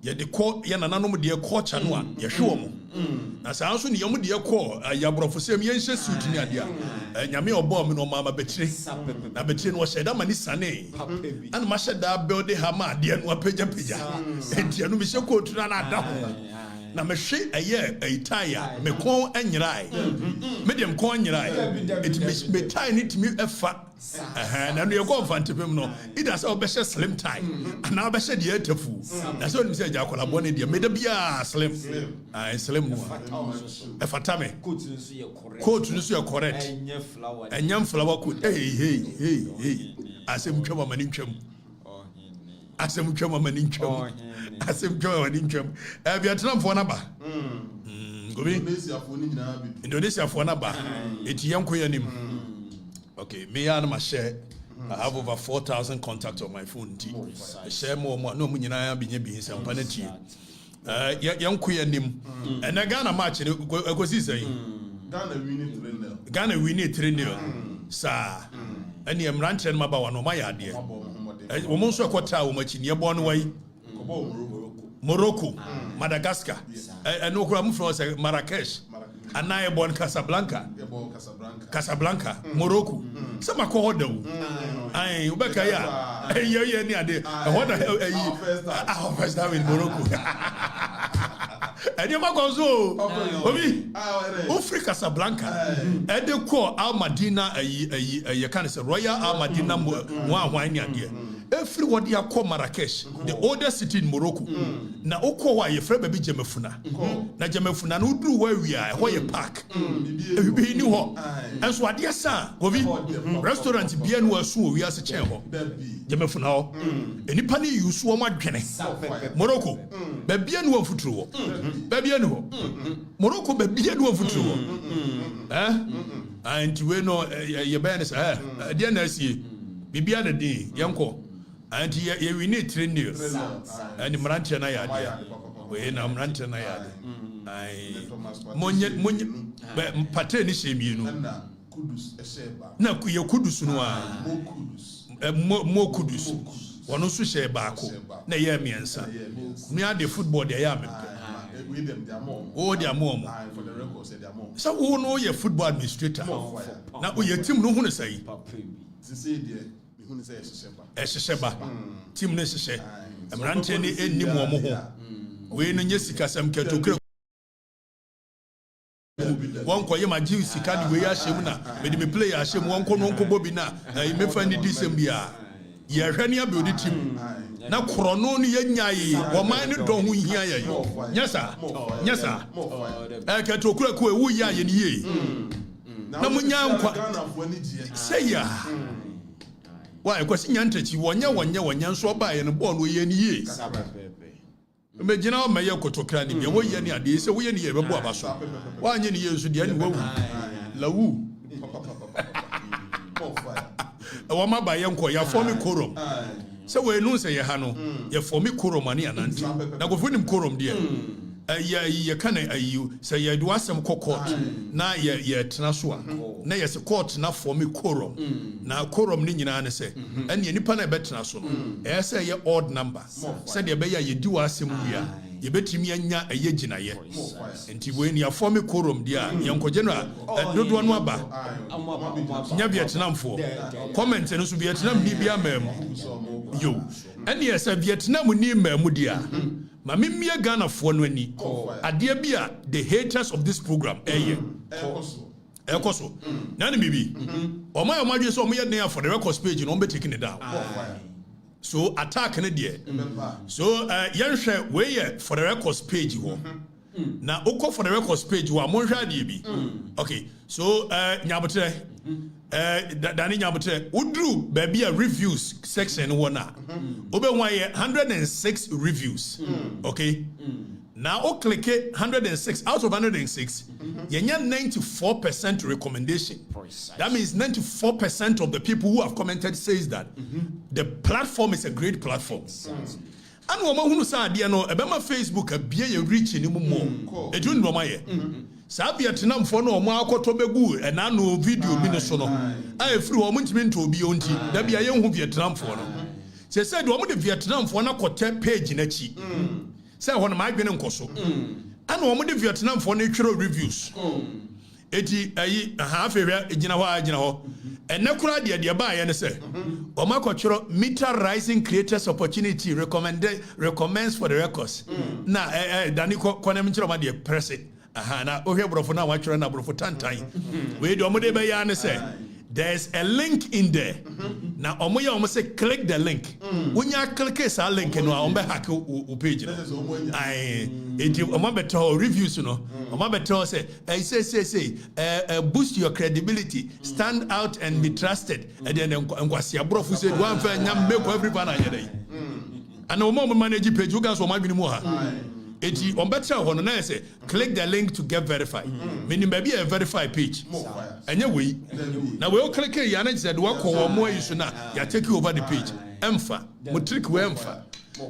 ye de call ye nananom de culture no a ye hwe omo na saa so ne yemu de call ya brofosem ye nhye suit ni ade a nyame obo me no mama betire na betire no hye da mani sane an ma hye da build ha ma de no apeja enti no me hye coat na na da na me hwe eye eitaya me kon anyirai medium kon anyirai it me tie ni timi efa na no ye go fantepem no ida say obehye slim tie na obehye de atafu na so ni say ja kola bone de me da bia slim slim no efata me coat no so correct enyam flower coat hey asem twama mani ntwam asem twama mani ntwam asem twama mani ntwam biatram fo na ba gobi Indonesia fo na ba eti yanko yanim. Okay, me and my share. I have over 4,000 contacts on my phone. Share more. No, me nyina bi nye bi nsem paneti. Yan kuyanim. And I Ghana match go see say. Ghana win it 3-0. Sa. And you ranchen maba wa no my ade. Wo mo so kwota wo machi ne bo no wai. Morocco, Madagascar. And no kura mu from Marrakesh. And now you're born Casablanca. Casablanca, Morocco. Some are called them. I Ubekaya. Hey, near there. What the hell? Our first time in Morocco. And you go so. Ufri Casablanca. And they call Al Madina a kind of Royal Al Madina one wine idea. Everybody are called Marrakesh, the oldest city in Morocco. Na oko wa ye frɛ baby Jamefuna. Na Jamefuna no do where we are, where you park. Be ni ho. And so adia sa, govi restaurant bia no asu we ase chen ho. Jamefuna ho. Enipa ni yusu o madwene. Morocco. Ba bia no afuturo ho. Ba bia no ho. Morocco ba bia no afuturo ho. And we no ye ba ne sa. Dia na asie. Bibia na din yanko. And ye we need 3 news. And the Maranthe na yade. We na Maranthe na yade. Ai monye patre ni shemi no. Na ku ye kudus no a. Mo kudus. Wono so she baako. Na ye miensa. Me ade football de ya me. We them their mom. Oh their mom. For the record say their mom. So who know your football administrator? Na o your team no hu ne sai. Say there Esheba team necessary. Amrante ni enim wo mo ho. We no nye sika sam ketokre. Won koye ma jiu sika ni we ahyem na me de me play ahyem won ko no nko bobi na me fa ni disem bia. Ye hwe ne abiodi team. Na krono no ye nyaye wo man ni don ho hia ye. Nyesa. Ketokre ko ewu ya ye ni ye. Na munya nkwa. Say ya. Why? Because nyantachi wonya nso ba ye no ball wo ye ni ye. Me gina o meye kotokra ni bi wo ye ni ade se wo ye ni ye bebo abaso. Wa anye ni ye nso de ni wawu. Lawu. Wa ma ba ye nko ya form korom. Se we nu se ye ha no, ye form korom ani ananti. Na go funim korom de. Ye kana ayu say ye do asem court na ye tena so a na ye se court na for me quorum na quorum ni nyina ne se ene nipa na betena so no e say ye odd number say de be ye di wasem wia ye betimi anya aye gina ye enti we ni for me quorum dia ye nkoje no dodo no aba nya Vietnam fo comment no so Vietnam ni bia mam yo ene ye say Vietnam ni mam dia Ma mimia Ghana for no ani. Adia bia the haters of this program Ekoso. Nani bibi. Oma omadwe so omo ye for the records page no be taking it down. So attack na there. So yenhwe we for the records page ho. Na oko for the records page wa monhwa ade bi. Okay. So nyabotre Dani Nyabotre udru baby a reviews section one obe 106 reviews. Okay. Now o click 106 out of 106 yenya 94% recommendation. That means 94% of the people who have commented says that the platform is a great platform. And wo ma hunu sa ade no ebema Facebook abie ye reach ni mo edu ndo ma ye sa Vietnam fo no mo akoto begu e na no video bi ne so no a efiri wo mo ntimi nto obi onti da bia ye hu Vietnam fo no Say said woman the Vietnam for na kote page na chi. Say one my dwene nkoso. And woman the Vietnam for natural reviews. Eti half area ejina ho. And nakura de ba ya ne say. Oma kwachoro meter rising creators opportunity recommends for the records. Na dani konem chiro ma de press it. Na ohwe brofo na wachoro na brofo tantan. We do omode be ya ne say. There's a link in there. Now, omo say click the link. When you click this link, no, ombe hack u page. Omo better reviews, you know. Omo better say, boost your credibility, stand out and be trusted. And then ngwasi abrofu say one for nyam make everyone anyade. And omo manage page, you guys omo binimu ha. Eti on better one na say click the link to get verified. Meaning maybe a verified page. Anyway, now we all click here and said work or more issue now. You take you over the page. Emfa, mo trick we emfa.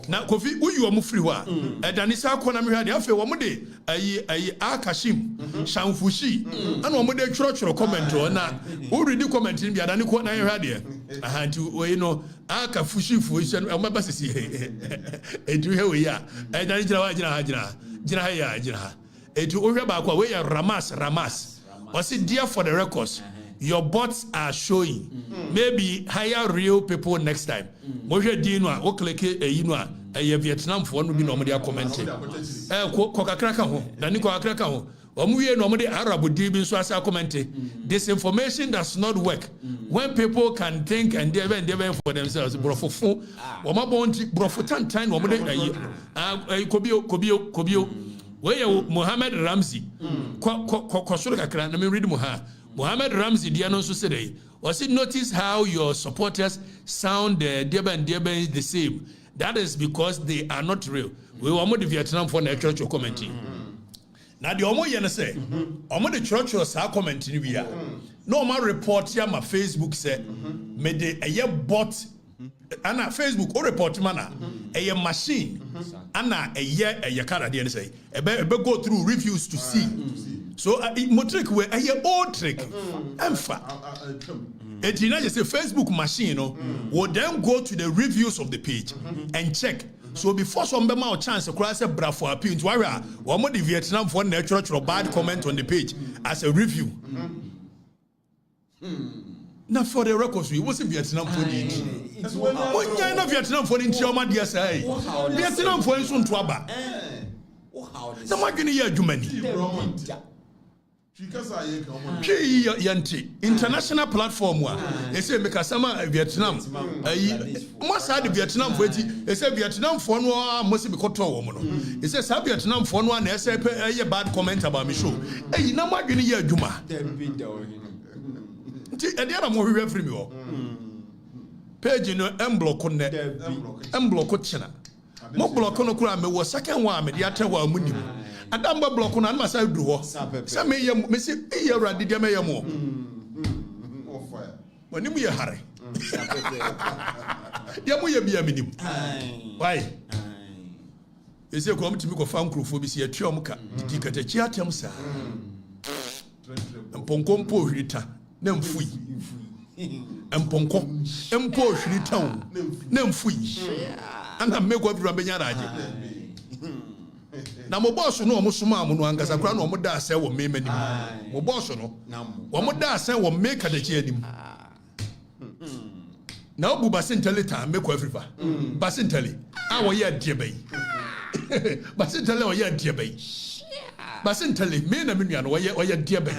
Now Kofi who you are free wa. Danisa kona mi hadi afi wo mo de ayi akashim shamfushi. Ana wo mo de choro comment na who read the comment bi adani ko na hadi. Aha nti we know aka fushi fushi o ma basisi edu he we ya edani jina ha edu o hwe ba kwa we ya ramas was it there for the records your bots are showing maybe hire real people next time mo hwe din no a o click eyi no a Vietnam fo no bi no mo de comment ko kakra ka ho dani ko kakra ka ho Omuye no mo de Arab di bi so asa comment. This information does not work when people can think and they for themselves. Brofofo, o ma bonti brofo tantan no mo de kobio. Where Mohammed Ramsey ko soro kakra na me read mo ha. Mohammed Ramsey dia no so say was it notice how your supporters sound the same. That is because they are not real. We want the Vietnam for the church commenting. Now the omo yene say, omo the church sa comment ni bia. No ma report ya ma Facebook say, me de eye bot ana Facebook o report mana eye machine ana eye kara de say. Ebe go through reviews to see. So mo trick we eye old trick. Emfa. And you know just say Facebook machine will then go to the reviews of the page and check. So before some be my chance to cross a bra for appeal to area, one more the Vietnam for natural bad comment on the page as a review. Now for the records, we was Vietnam for the when you know Vietnam for the Chioma dear say Vietnam for soon to aba. The margin here Germany. Yanti international platform wa they say make asama Vietnam most had Vietnam for it they say Vietnam for no must be koto wo no they say sa Vietnam for no na say bad comment about me show na madwene ye adwuma nti e dey na mo hwehwe free me o page no emblock ne emblock china mo block no kura me wo second one me dey atewa amunim Adamba block na ma say du ho. Say me yam me say e awrade dia me yam o. Woni mu ye hare. Ya mu ye bia menim. Why? You say ko mtimi ko fa nkrofo bi se atuom ka. Didi katachi atem sa. Mponkompo hwirita na mfui. Mponko empo hwirita o na mfui. Anga mego bi rambenya raje. Na mo boss no mo suma amu no angasa kra no mo da ase wo me manim mo boss no wo mo da ase wo me kadachi anim na obu basintele ta make Afrifa basintele a wo ye de bai basintele wo ye de bai basintele me na menua no wo ye de bai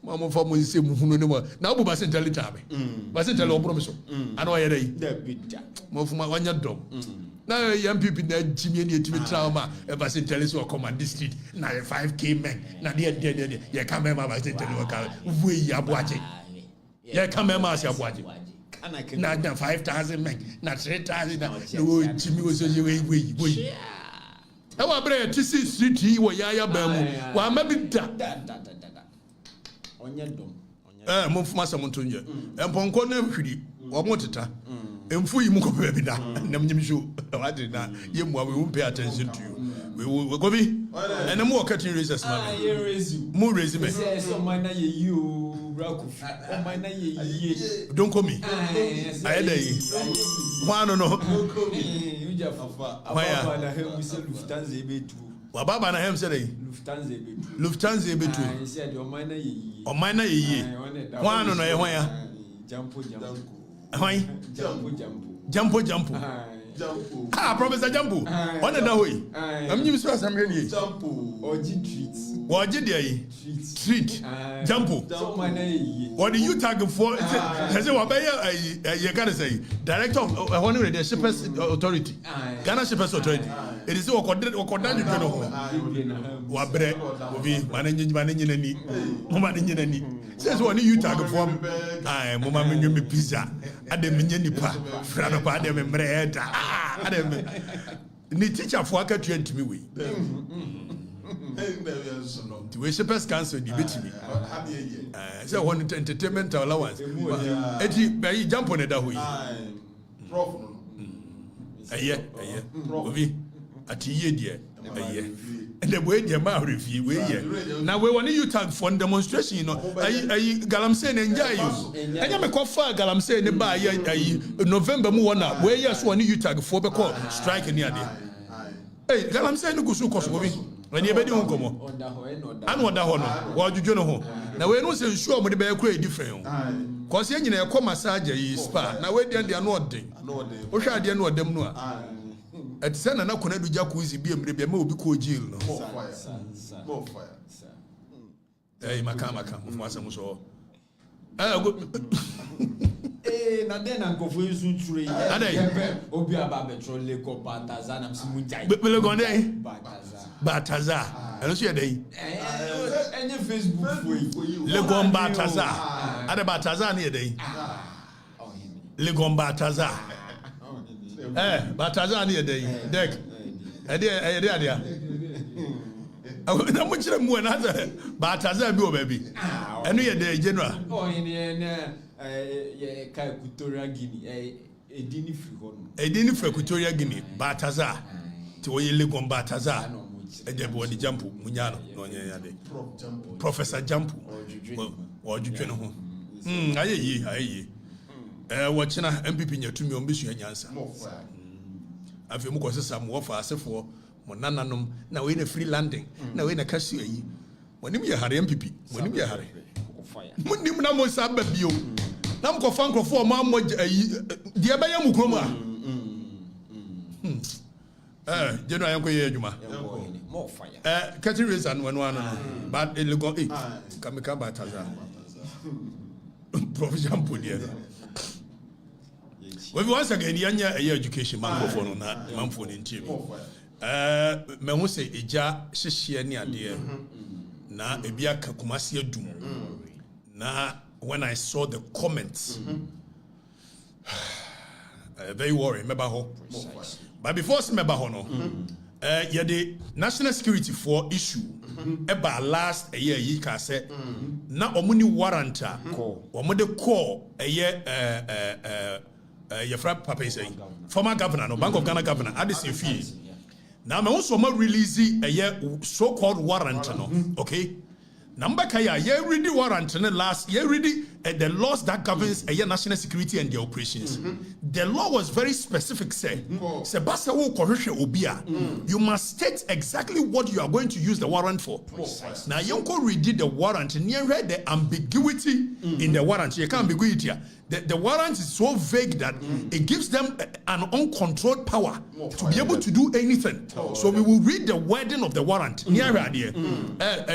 mo fa mo nse mu hunu ne mo na obu basintele ta bai basintele wo bro so ana wo ye dai mo fuma wanya dom now young people that Jimmy and you trauma ever since tell us what command district now 5K men now there you come remember I say tell you we abuaje you come remember as abuaje now 5,000 men now 3,000 no Jimmy was we how about to see street wo ya ba mu wa ma bi da onye dom mo fuma samontonye emponko na hwiri wo moteta emfu yi mu ko be bi da na mnyim show what did na ye mu we won't pay attention to you we go bi and mo Okatakyie raise us man mu raise me say so man na ye you Don't call me. I had a one no. Baba na hem say Lufthansa be too. O minor ye. One no e hwan ya. Jampo. Ah, Professor Jampo. On the way. I'm you so some ready. Jampo or ghtrends. What did they treat? Jampo. What do you target for? I say what you can say director of the Shippers Authority. Ghana Shippers Authority. It is what you know. What bread will be managing any. Says what you target for? I am Mama pizza. At the Minipa, Frano Padam and bread. Ni teacher for Okatakyie to me we. The way Shippers Council debate me. So one entertainment allowance. Eti jump on it that way. Prof. Aye. Obi ati ye die. Aye. And the way the magrahebreacts we here. Now we want you tag for demonstration, you know. Aye Galamsey enjoy you. Anya me ko fa Galamsey ne ba aye November mu wona. We yes one you tag for be call strike ni ade. Hey Galamsey no go so koso obi. When you be di honkomo. Anu oda ho no. Wa dwudwo no ho. Na we no say sure mo de be kura different. Cause ye nyina e ko massage yi spa. Na we dey no odin. Wo hwa ade no odam no a. At send an akona do jacuzzi be mrebe ma obi ko jail no. More fire. Eh makama mo asem so. Na den ankofo nsu ture obi aba petrol le ko Bataza na msimu njai. Bele gonde Bataza. Eno so ye dey. Enye Facebook for you. Le gon Bataza. Ade Bataza na ye dey. Le gon Bataza. Bataza na ye dey. Dek. Ade na mo kire mu na Bataza bi o ba bi. Eno ye dey general. Ye ka Equatorial Guinea edini free ho no edini free Equatorial Guinea Bataza ti wo ye legon Bataza eje bo di jampo munya no onye ya de Professor Jampo wo dwetwe no ho ayeyi wo kina MPP nyatumi o mbesu anyansa afi mu ko sesa mu wo fa asefo mo nananom na we na free landing na we na kasu ayi wonim ye hare MPP wonim ye hare munim na mo sabba bio na mko fa nkrofo ma mo de be yam krom a jeno ayanko ye adwuma more fire catching race and one but it go kamika Bataza provision podier we once again yanya education man for no na man for in team me hu say eja hyehye ne ade na ebia kakumasi adum na when I saw the comments, very worried. But before I no, the national security for issue about last year you can say na omuni warranta omode call year Papa is saying former governor no Bank of Ghana governor Addison Fee. Now me also release a so-called warrant no, okay. Number kaya ye ready warrant last ye ready the laws that governs national security and the operations. The law was very specific. Say basa wo kohwehwe obia you must state exactly what you are going to use the warrant for. Now you can read the warrant near the ambiguity in the warrant. You can't ambiguity. The warrant is so vague that it gives them an uncontrolled power to be able to do anything. So we will read the wording of the warrant. Near here,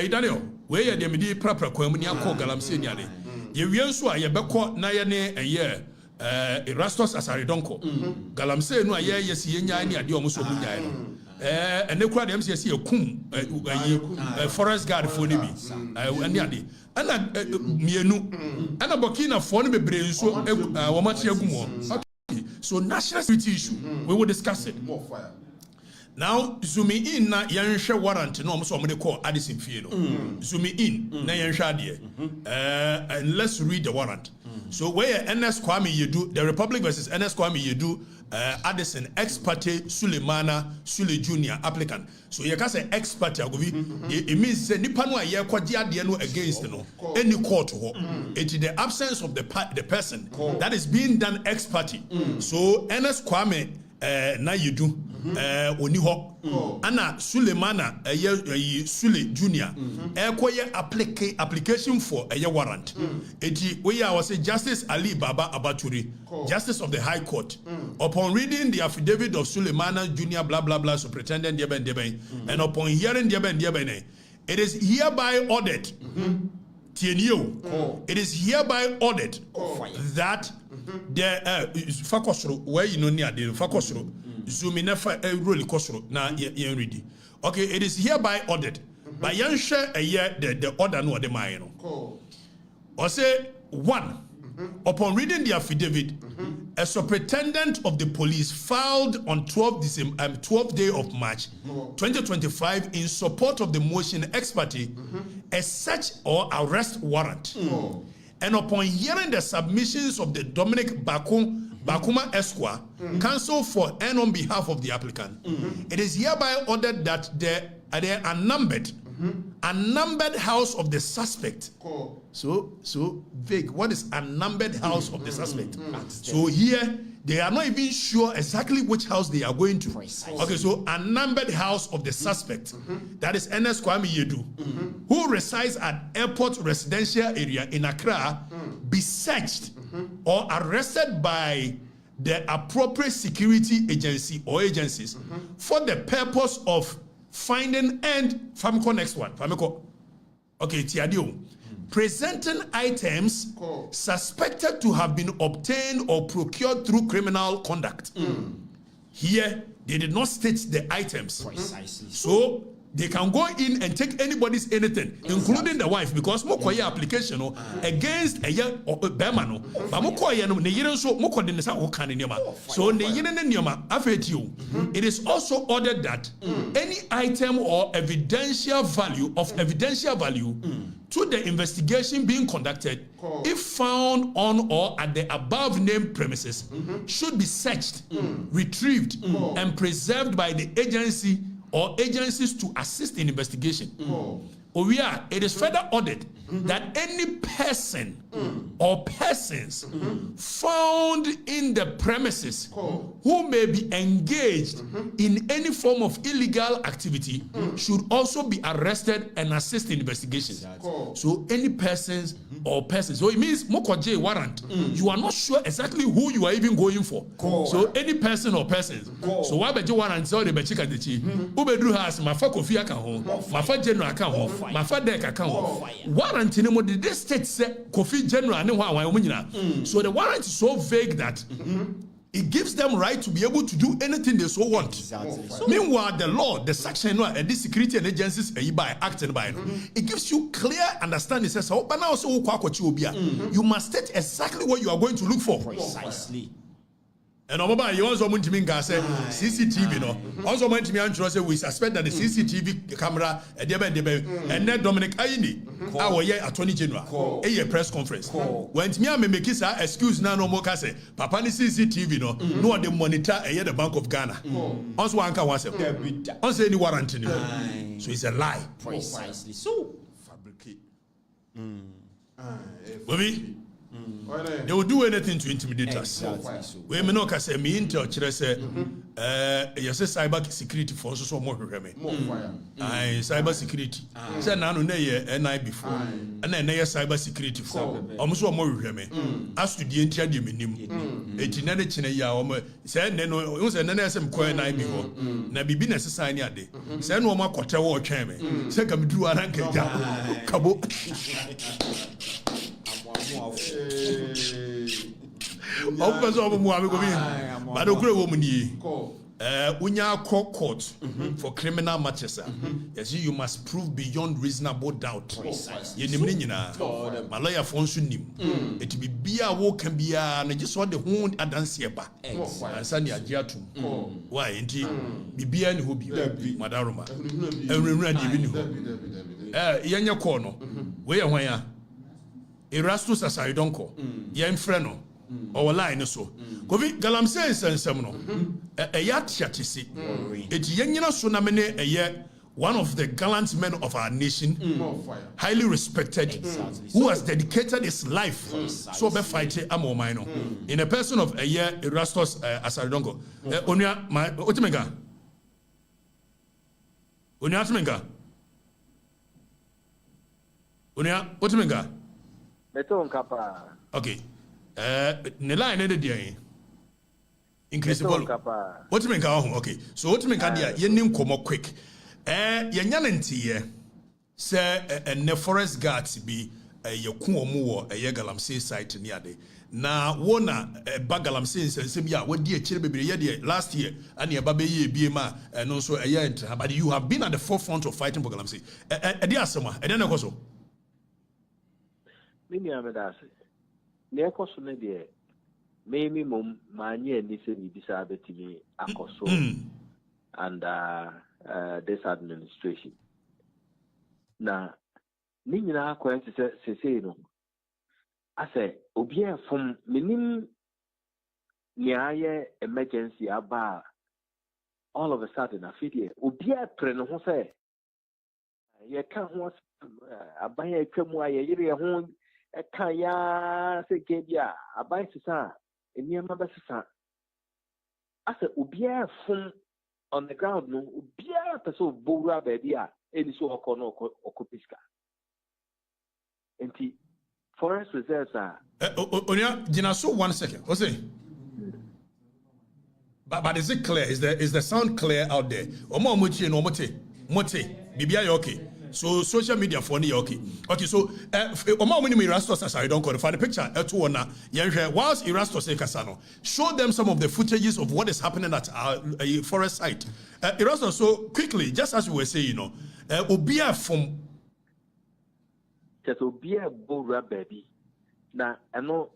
Daniel. Where you demidi proper kwamuni akọ Galamsey ni ade ye wienso a ye beko na ye ne Erastus Asaredonko Galamsey no aye yesi yenya ni ade omo so munya no ene kura dem yesi ekum forest guard for ni bi ani ade ana mienu ana Burkina for ni bebre nso wo machi agum. So national security issue we will discuss it. More fire. Now zooming in na yenhwe warrant no so mo de call Addison Fee no zooming in na yenhwe ade and let's read the warrant. So where NS Kwame Yedu, the Republic versus NS Kwame Yedu, Addison, ex parte Sulemana Sule Jr. applicant. So you can say ex parte it means nipa no aye kwaji ade no against no any court ho. It is the absence of the person that is being done ex parte. So NS Kwame na Yedu oni ho ana Sulemana Sule Jr. Ekoye application for a warrant. Eti we are was Justice Ali Baba Abaturi, Justice of the High Court. Upon reading the affidavit of Sulemana Jr. blah blah blah Superintendent Deben, and upon hearing Deben, it is hereby ordered. It is hereby ordered that the fakosro where you know near the fakosro zoom in really kosro na ready. Okay, it is hereby ordered by yansha a year the order no the mine. Or say 1. Upon reading the affidavit, a superintendent of the police filed on 12th day of March 2025 in support of the motion ex parte a search or arrest warrant. And upon hearing the submissions of the Dominic Bakuma Esquire, counsel for and on behalf of the applicant, it is hereby ordered that the unnumbered house of the suspect. So vague. What is unnumbered house of the suspect? So here they are not even sure exactly which house they are going to. Okay, so unnumbered house of the suspect. That is NS Kwame Yedu, who resides at Airport Residential Area in Accra, be searched or arrested by the appropriate security agency or agencies for the purpose of finding and Famiko next one. Famiko. Okay, Tiadio. Presenting items suspected to have been obtained or procured through criminal conduct. Here, they did not state the items. Precisely. So they can go in and take anybody's anything, including the wife, because mokoye application against a year bemano. But mokoye no ne yire so mokode ne sa okan ne ma. So ne yire ne nioma afeti. It is also ordered that any item or evidential value to the investigation being conducted, if found on or at the above named premises, should be searched, retrieved, and preserved by the agency or agencies to assist in investigation. It is further ordered that any person or persons found in the premises who may be engaged in any form of illegal activity should also be arrested and assist in investigation. So any persons or persons. So it means mokoje warrant. You are not sure exactly who you are even going for. So any person or persons. So why beje warrant so the bechika dechi. Ubedru has mafa kofi aka ho, mafa general aka ho, mafa dek aka ho. Warrant in the this state say Kofi General and so the warrant is so vague that it gives them right to be able to do anything they so want. Meanwhile, the law, the section and the security and agencies by acting by it gives you clear understanding. It says, but now also you must state exactly what you are going to look for. Precisely. And you also want to mean CCTV no. Also want to me say we suspect that the CCTV camera and then Dominic Ayini our Attorney General a press conference. When me make excuse now no more say papa ni CCTV no the monitor the Bank of Ghana. Also one can say also any warrant so it's a lie. Precisely. So fabricate. Baby. They will do anything to intimidate us. We may not say me intel say yes cyber security for so more cyber security. Say now no NI before and then cyber security for almost more as to the entire minim. Etina de chine ya say no say na sem ko NI before na bibi necessary ni ade. Say no ma kwata wo twen me. Say kam duru aranka ja kabo. But unya court for criminal matters. Yes, you must prove beyond reasonable doubt. My lawyer phones nim. It be beer walk and beer and just what the wound and dance here back. And Sanya Giatum. Why ain't he? Be beer and who be Madaruma. And remember, Yanya corner. Where Erastus Asaridonko yen freno or line so Kovi Galamsey sensemno a yat chatisi it yenina sunamene a year one of the gallant men of our nation, highly respected, who has dedicated his life so be fighting Amomino in a person of a year Erastus Asaridonko. Onya my Otimenga. Onya Otimenga. Onya Otimenga. Beton kapa. Okay. The line ended there. Increase the volume. Otimenga. Okay. So Otimenga dia yenim komo quick. Yanyanenti say a forest guards be ye kuomu a Galamsey site near de. Na wona Galamsey says ya what dear children last year and your baby BMA and also a year but you have been at the forefront of fighting for Galamsey. Dear summer, and then I also. Mimi amedase. Ne koso ne de me mum manye ni se ni bisa betimi akoso and this administration. Na ni nyina akwanti se no. Ase obia from minim niaye emergency aba all of a sudden afidie obia pre no ho se ye ka ho abaya atwamu aye yire ho ka ya se kebia abaya sisa eniama ba sisa ase obia from on the ground no obia person bowura baby a eni so okono okopiska enti forest reserves are Onya Jinaso 1 second. What's it? But is it clear? Is the sound clear out there? Omo muchi no mote bibia okay. So social media for ni okay. Okay, so omo many Erastus as I don't qualify the picture to one whilst Erastus Kasano show them some of the footages of what is happening at our forest site. Erastus, so quickly, just as we were saying, you know, obia from just obia bowra baby. Na eno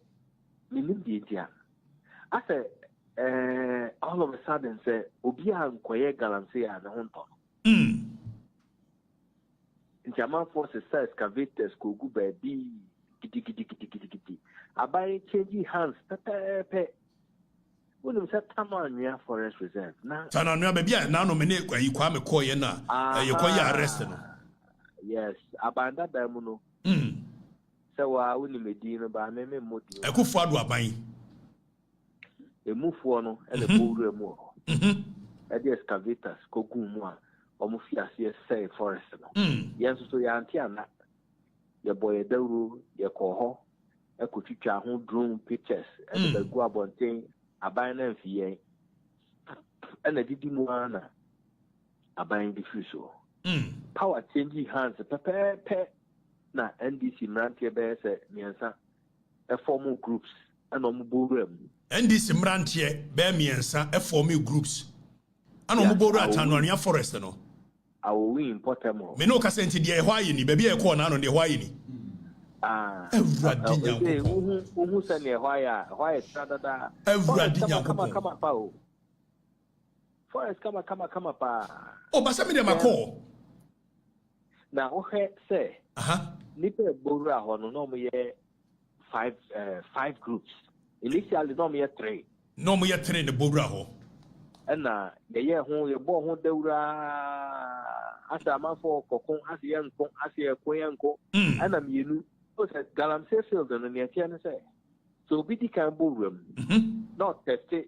minim di dia. I say all of a sudden say obia nkoye Galamsey a na honto. German forces say excavators kogu baby gidi. Abai change hands pepe. Wonu say Tananua Forest Reserve. Na Tananua baby na no mene kwa me call ye na ye kwa ye arrest no. Yes, abanda damu no. So woni medino ba me modi. Ekufo adu aban. Emufuo no e le bowura mu ho. E de excavators kogu mu a omo fiase say forest no. Yenso so ya antiana. Ye boy dawru ye ko ho. E kotwitwa ho drone pictures e de gu abonten aban na mfiye. E na didi mu ana aban di fiso. Power changing hands pepe. Na NDC Mrantie be say miensa e formal groups and omubowura mu NDC Mrantie be miensa e formal groups and omubowura Tananua Forest no awo we importemo me no ka senti de hwaye ni baby e ko na no de hwaye ni Ewurade Nyankopon uhu se ne hwaye tradada Ewurade Nyankopon kama pa o forest kama pa o ba se me de makọ na o he say nipa bowura ho no mo ye 5 groups initially no mo ye 3 ne bowura ho na ye ho ye bo ho dawura asa manfo kokon asiye nko asiye koyenko ana mienu o se Galamsey field no ne tie ne say so bi di kan bowura mu not test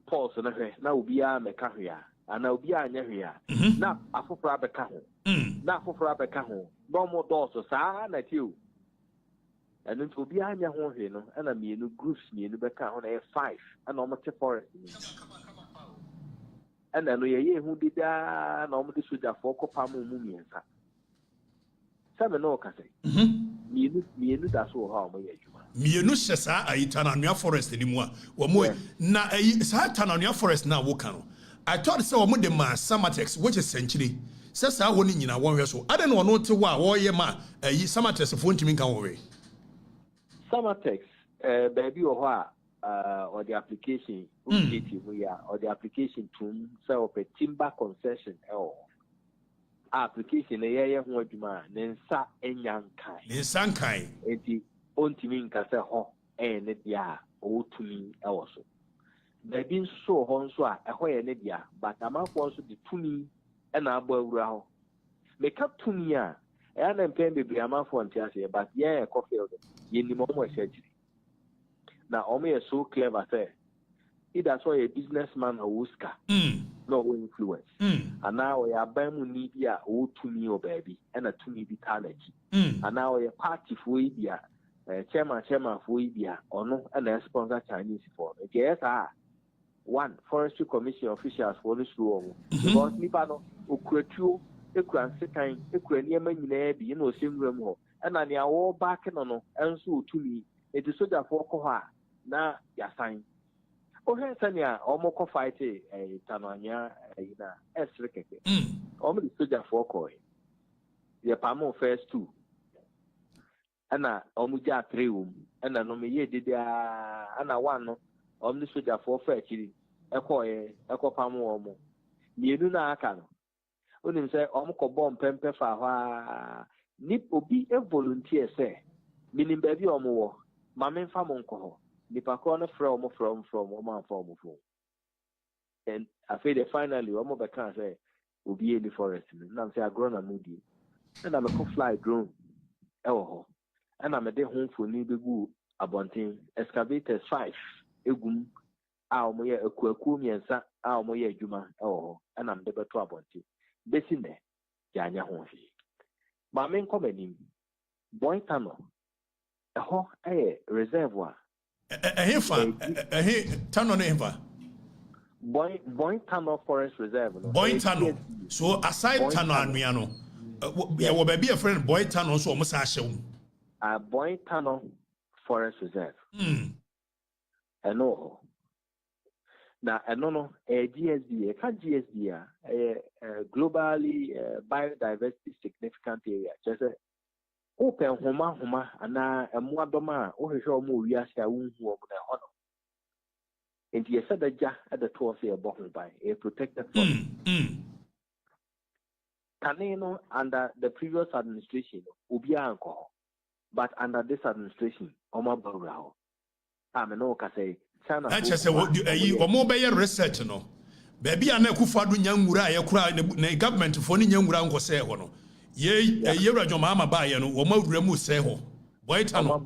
pulse na hwe na obi a meka hwe a ana obi a anya hwe a na afoforo abeka ho na afoforo abeka ho no mo doso saa na tiu enu to obi anya ho hwe no ana mienu groups mienu beka ho na 5 ana o mo te forest ana no ye hu dida na o mo de soja fo kopa mu miensa sabe no ka sei mienu da so ha o mo ye juma mienu hye saa ayi Tananua Forest ni mu a wo mo na ayi saa Tananua Forest na wo ka no I thought say wo mo de ma Samatex which is century say saa wo ni nyina wo hwe so ade no no te wa wo ye ma ayi Samatex fo ntimi kan wo we Samatex baby o ho a or the application or the application to say a timber concession application ye ho adwuma ne nsa enyankan enti ontimi nkasa ho ne dia o tumi ewo so baby nso ho nso a eho ye ne dia but amanfo nso de tumi na abo awura ho meka tumi a na mpem bebre amanfo ntiase but ye e cofield ye ni mo mo shagiri na omo ye so clever say either so a businessman or Oscar no influence and now we are bamu ni bia o tumi o baby and a tumi bi talent and now we party for bia chairman for bia or no and sponsor Chinese for yes one forestry commission officials for this rule because nipa no okretuo ekura sekan ekura niema nyina bi na osemwam ho and na ya wo back no enso otumi e de soldier for ko ha na ya sign ohe sanya omoko fight tananya na esrekeke omo the soldier for ko ye pamo first two ana omo ja 3 ana no me ye dedia ana one no omo the soldier for akiri ekopamo omo mienu na aka no onim say omo ko bom pempe fa ha ni obi e volunteer say minim ba bi omo wo ma me fa mo nko ho nipa ko no from man from and I feel finally omo be kan say obi any forest na say agro na mudi and I'm a fly drone ewo ho and I'm a de home for ni begu abonten excavators 5 egum a omo ye akuaku miensa a omo ye adwuma ewo ho and I'm de beto abonten besi ne ya anya ho hwe ma me nko manim boy tano eho reservoir Tano never. Boy Tano Forest Reserve. No? Boy Tano. So aside Boy Tano and Miano, yeah, will be a friend. Boy Tano so almost assume. Boy Tano Forest Reserve. I know. Now I don't know. A GSD, a GSD, a globally biodiversity significant area. Just a open homa ana emwa doma o hwehwe o mo wiase a wonhu o mo na ho no enti ye said ja at the tour say ebo ho by a protected forest kanino under the previous administration obi anko but under this administration o ma bawra ho me no ka say China na chese o mo be research no baby ana akufado nyanwura ya kura na government fo ni nyanwura nko say ho no ye rajo Mahama ba ye no wo mawura mu say ho boy tano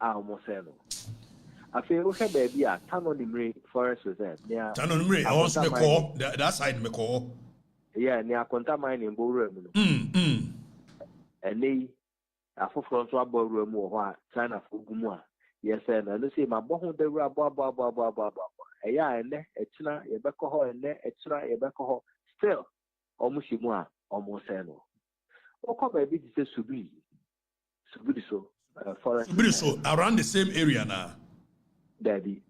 almost say no afi o he baby a tano nimre forest reserve near tano nimre I want me call that side me call yeah near Akonta mine in bowura mu no ene afoforo so abowura mu ho a China fo gumu a yes na no say ma bo ho dawura bo eya ene echina ye beko ho ene echina ye beko ho still omushimu a almost no. Oko baby this Subiri so forest. Subiri so around the same area now. Daddy.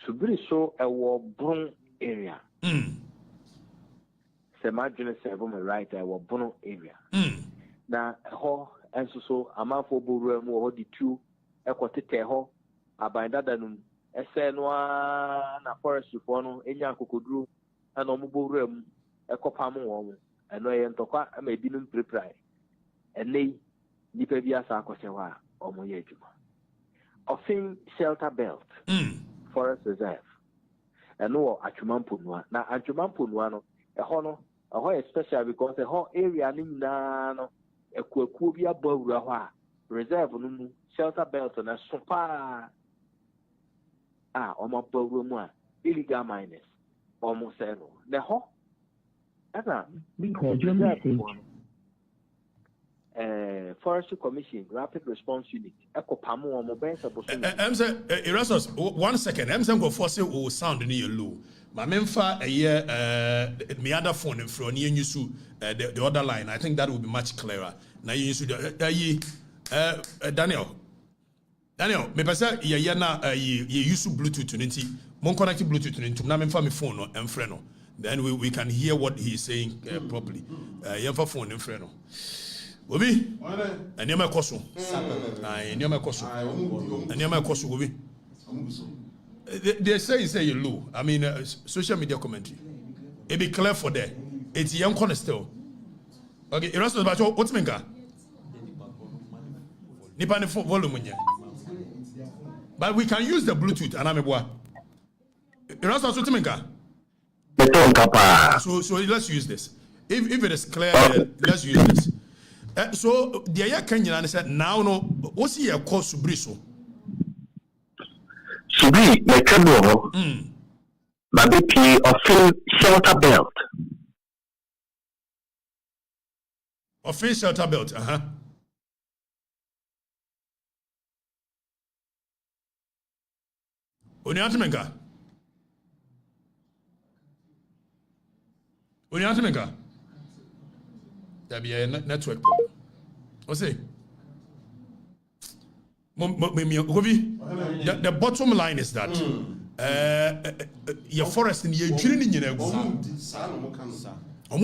Subiri so a Wabron area. Semajune seven right a Wabron area. Now ho and so a man for Burum or the two equatite ho abanda danum esenwa na forest for enya kokodru and omuburum ekopamu and I am talking a medinum prepare and they nipa bi asa akoshewa omoye adwuma ofin shelter belt forest reserve and no atwumampo noa na atwumampo noa no eho no eho especially because the whole area ni na no ekuakuo bi abawura ho a reserve no mu shelter belt na sopa omo bawura mu a illegal miners almost no the ho Forestry Commission Rapid Response Unit. Erasmus, 1 second. I'm saying go force will sound near low. My memfa a year me other phone in front near you the other line. I think that will be much clearer. Now you use Daniel, me pesa ye na ye use Bluetooth unity. Mon connect Bluetooth unity. Na memfa me phone and friend. Then we can hear what he's saying properly. Yemfa phone in front. Obi, and you may cost and you may cost and you may cost Obi. They say you low. I mean, social media commentary. It be clear for that. It's young corner still. Okay, Erasmus, but what's Menga? Nipa ne volume nya. But we can use the Bluetooth anameboa. You know so timenka. So let's use this. If it is clear, let's use this. So the aya Kenyan said now no what's your course Subriso? Subri mekano but BP of shelter belt. Of shelter belt, Oniatimenka. There be a network problem. What's it? The bottom line is that your forest in your journey in a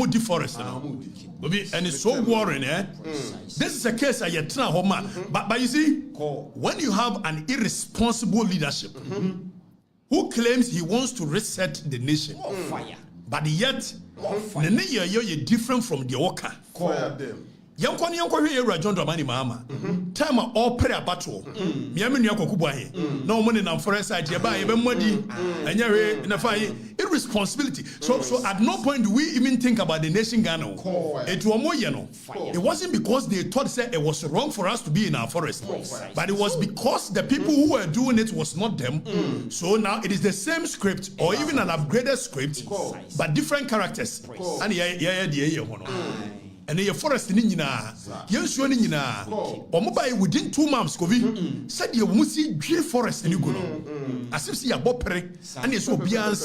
deforest and it's so worrying. This is a case I yet but you see, when you have an irresponsible leadership who claims he wants to reset the nation, but yet you're different from the worker. Young here, John Dramani Mahama. Time all prayer battle. Miami Yakokubahe. No money in forest side, you buy even money, and you're in a fire. Irresponsibility. So at no point do we even think about the nation Ghana. It wasn't because they thought it was wrong for us to be in our forest, but it was because the people who were doing it was not them. So now it is the same script or even an upgraded script, but different characters. And your forest in Nina, yes, you Nina, or mobile within 2 months, Kovi said you must see G forest in Uguno. As if see a bopere, and it's so beyond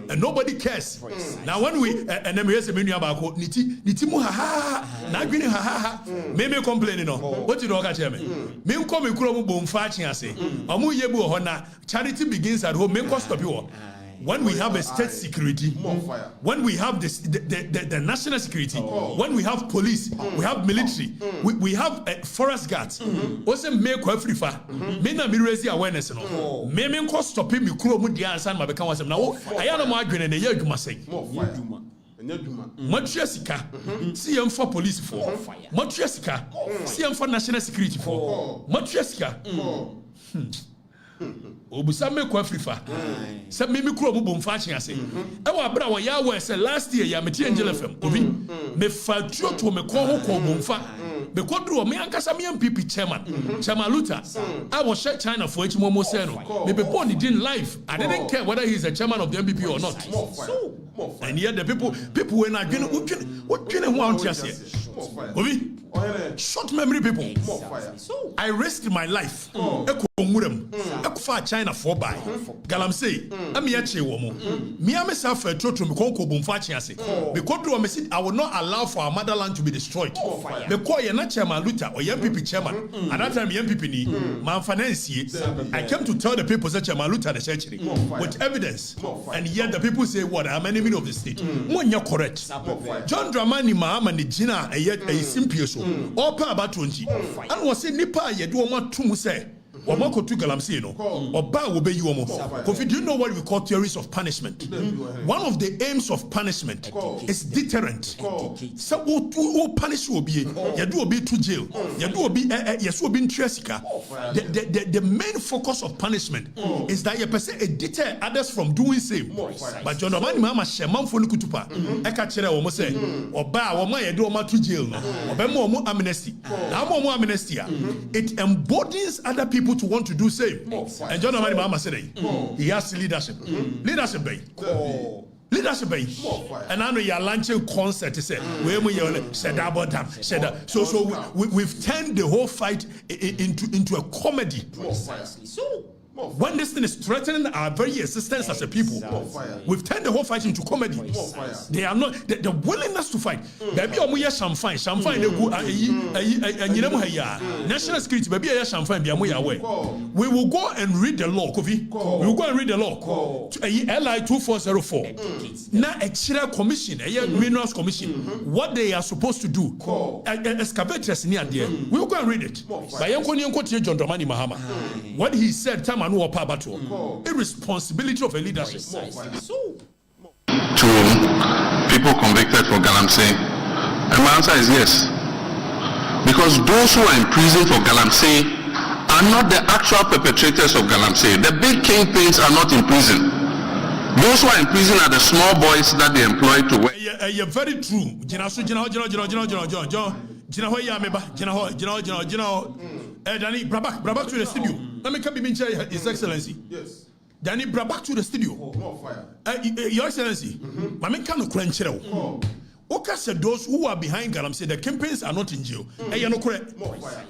and nobody cares. Now, when we and then we have a menu about Nitimu, ha, Nagini, ha, maybe complaining. What did you tell me? Me come in Kuromu Bomfaching, I say, Amu Yebu Hona, charity begins at home, make cost of you. When we have a state security, when we have the national security, when we have police, we have military, we have forest guards. Also make Afrifa. Me na mirezi awareness no. Me ko stop me kuro mu dia ansan ma beka wasem na wo aya no mo adwene na ye adwuma sei. Motua sika. Si yem for police for. Motua sika. Si yem for national security for. Motua sika. Obusame ko Afrifa se me kuro mu bomfa kyen ase e wa bra wo ya wo se last year ya meti Angel FM obi me fatuo to me ko ho ko bomfa me kodru me ankasa me MPP chairman Luther I was share China for each momo say no me be born in life I didn't care whether he's a chairman of the MPP or not and yet the people when I what can want to say obi short memory people I risked my life China for by Galamsey Amiache womo me myself a trotro me konko bomfachi ase because do me I will not allow for our motherland to be destroyed because you're not chairman Luther or MPP chairman at that time MPP ni man finance I came to tell the people that chairman Luther the church with evidence and yet the people say what I'm an enemy of the state when you're correct John Dramani Mahama ni jina a simple so all pa about 20 and was say nipa ye do want to say Omako to Galamsey no oba will be you Kofi, do you know what we call theories of punishment? One of the aims of punishment is deterrent. So who punish will be you do be to jail. You do be yes will be in Tresika. The main focus of punishment is that you person deter others from doing same. But John Omani Mama Sheman for Nukutupa Eka chere omo say oba omo ye do omo to jail no obemo omo amnesty. Now omo amnesty it embodies other people to want to do same. And John Omani Mahama said he has leadership. Leadership bay. Leadership bay. And I know you're launching concert to say we said about them. So we've turned the whole fight into a comedy. When this thing is threatening our very existence as a people, we've turned the whole fight into comedy. They are not the willingness to fight. Baby, omuya champagne they go national security. Baby, champagne. We will go and read the law. We will go and read the law. LI 2404. Now, a commission, a minerals commission, what they are supposed to do. Excavators near there. We will go and read it. By John Dramani Mahama, what he said. Irresponsibility of a leadership. To people convicted for Galamsey? And my answer is yes. because those who are in prison for Galamsey are not the actual perpetrators of Galamsey. The big kingpins are not in prison. Those who are in prison are the small boys that they employ to work. You're very true. Danny, Brabak to the studio. Let me come in, His Excellency. Yes. Danny, Brabak to the studio. More fire. Your Excellency, my man can't crunch it. Oka said those who are behind Galamsey, the campaigns are not in jail. You're not correct.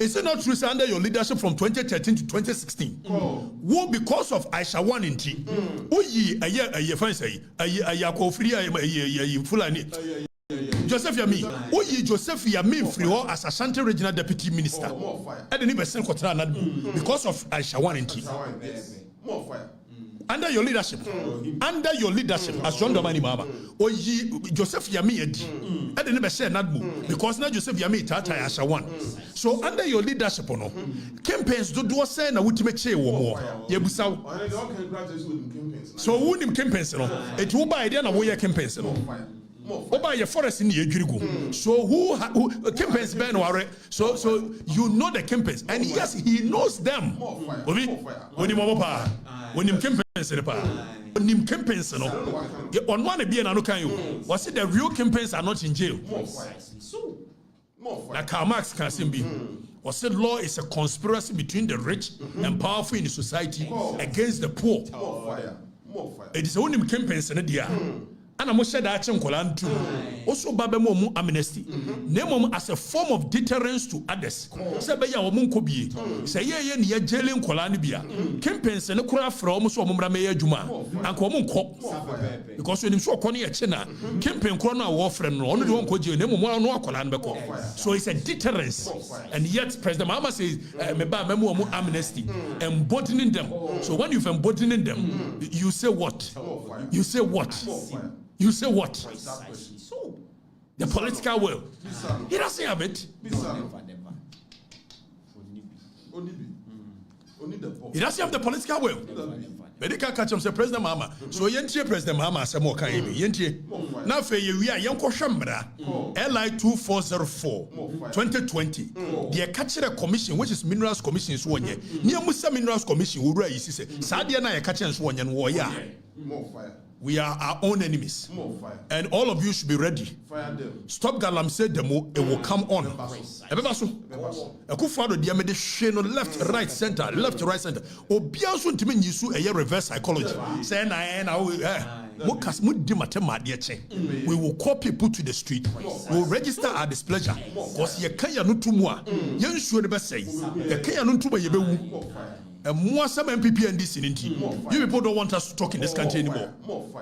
Is it not true under your leadership from 2013 to 2016? Who, because of Aisha 1 in T, a year fancy, a Fulani. Joseph Yami, Joseph Yami Frio as Ashanti Regional Deputy Minister. I didn't even send because of Aisha 1 in T. More fire. Under your leadership, as John Domani Mama, Joseph Yami, I didn't say that because now Joseph Yami Tata Asha 1. So under your leadership, campaigns do say na ultimate chair war. Yebusa. So who him campaigns? It will buy then a way campaigns. Oba your forest in Yegrigo. So who campaigns ban or so you know the campaigns, and yes, he knows them. When him campaigns on him campaigns on one be an can you was it the real campaigns are not in jail? Like Karl Marx can be. Or said law is a conspiracy between the rich and powerful in the society against the poor. It is only campaigns in the and I must say that too. Also, Babemo amnesty. Name as a form of deterrence to others. Sabaya or Munkobi. Say, ye jailing Kolanibia. Campaigns and a craft from almost Mumra Juma. And Komunko. Because when you saw Connie at China, campaign corner warfare, only one could you name no Kolanbeko. So it's a deterrence. And yet, President Mahama says, Memo amnesty, embodying them. So when you've embodying them, you say what? You say what? You say what? So, the political will. He doesn't have it. He doesn't have the political will. But they can't catch him, say President Mahama. So, Yentie President Mahama, some more kind of Yentie. Now, for you, we are Yanko Shambra, LI 2404, 2020. The Okatakyie Commission, which is Minerals Commission, is 1 year. Near Musa Minerals Commission, who is Sadia na Okatakyie 1 year, More fire. We are our own enemies. More fire. And all of you should be ready. Fire them. Stop Galamsey demo, it will come on. Akufado diamede sheno left, right, center, left, right, center. Obiaso ntimi nyisu eye reverse psychology. Say na we will call people to the street. We will register our displeasure. Because ye kaya no tumwa. Yen sure be say. Ye kaya no tumwa ye be wu. And more some MPP and this in you people don't want us to talk in this country anymore.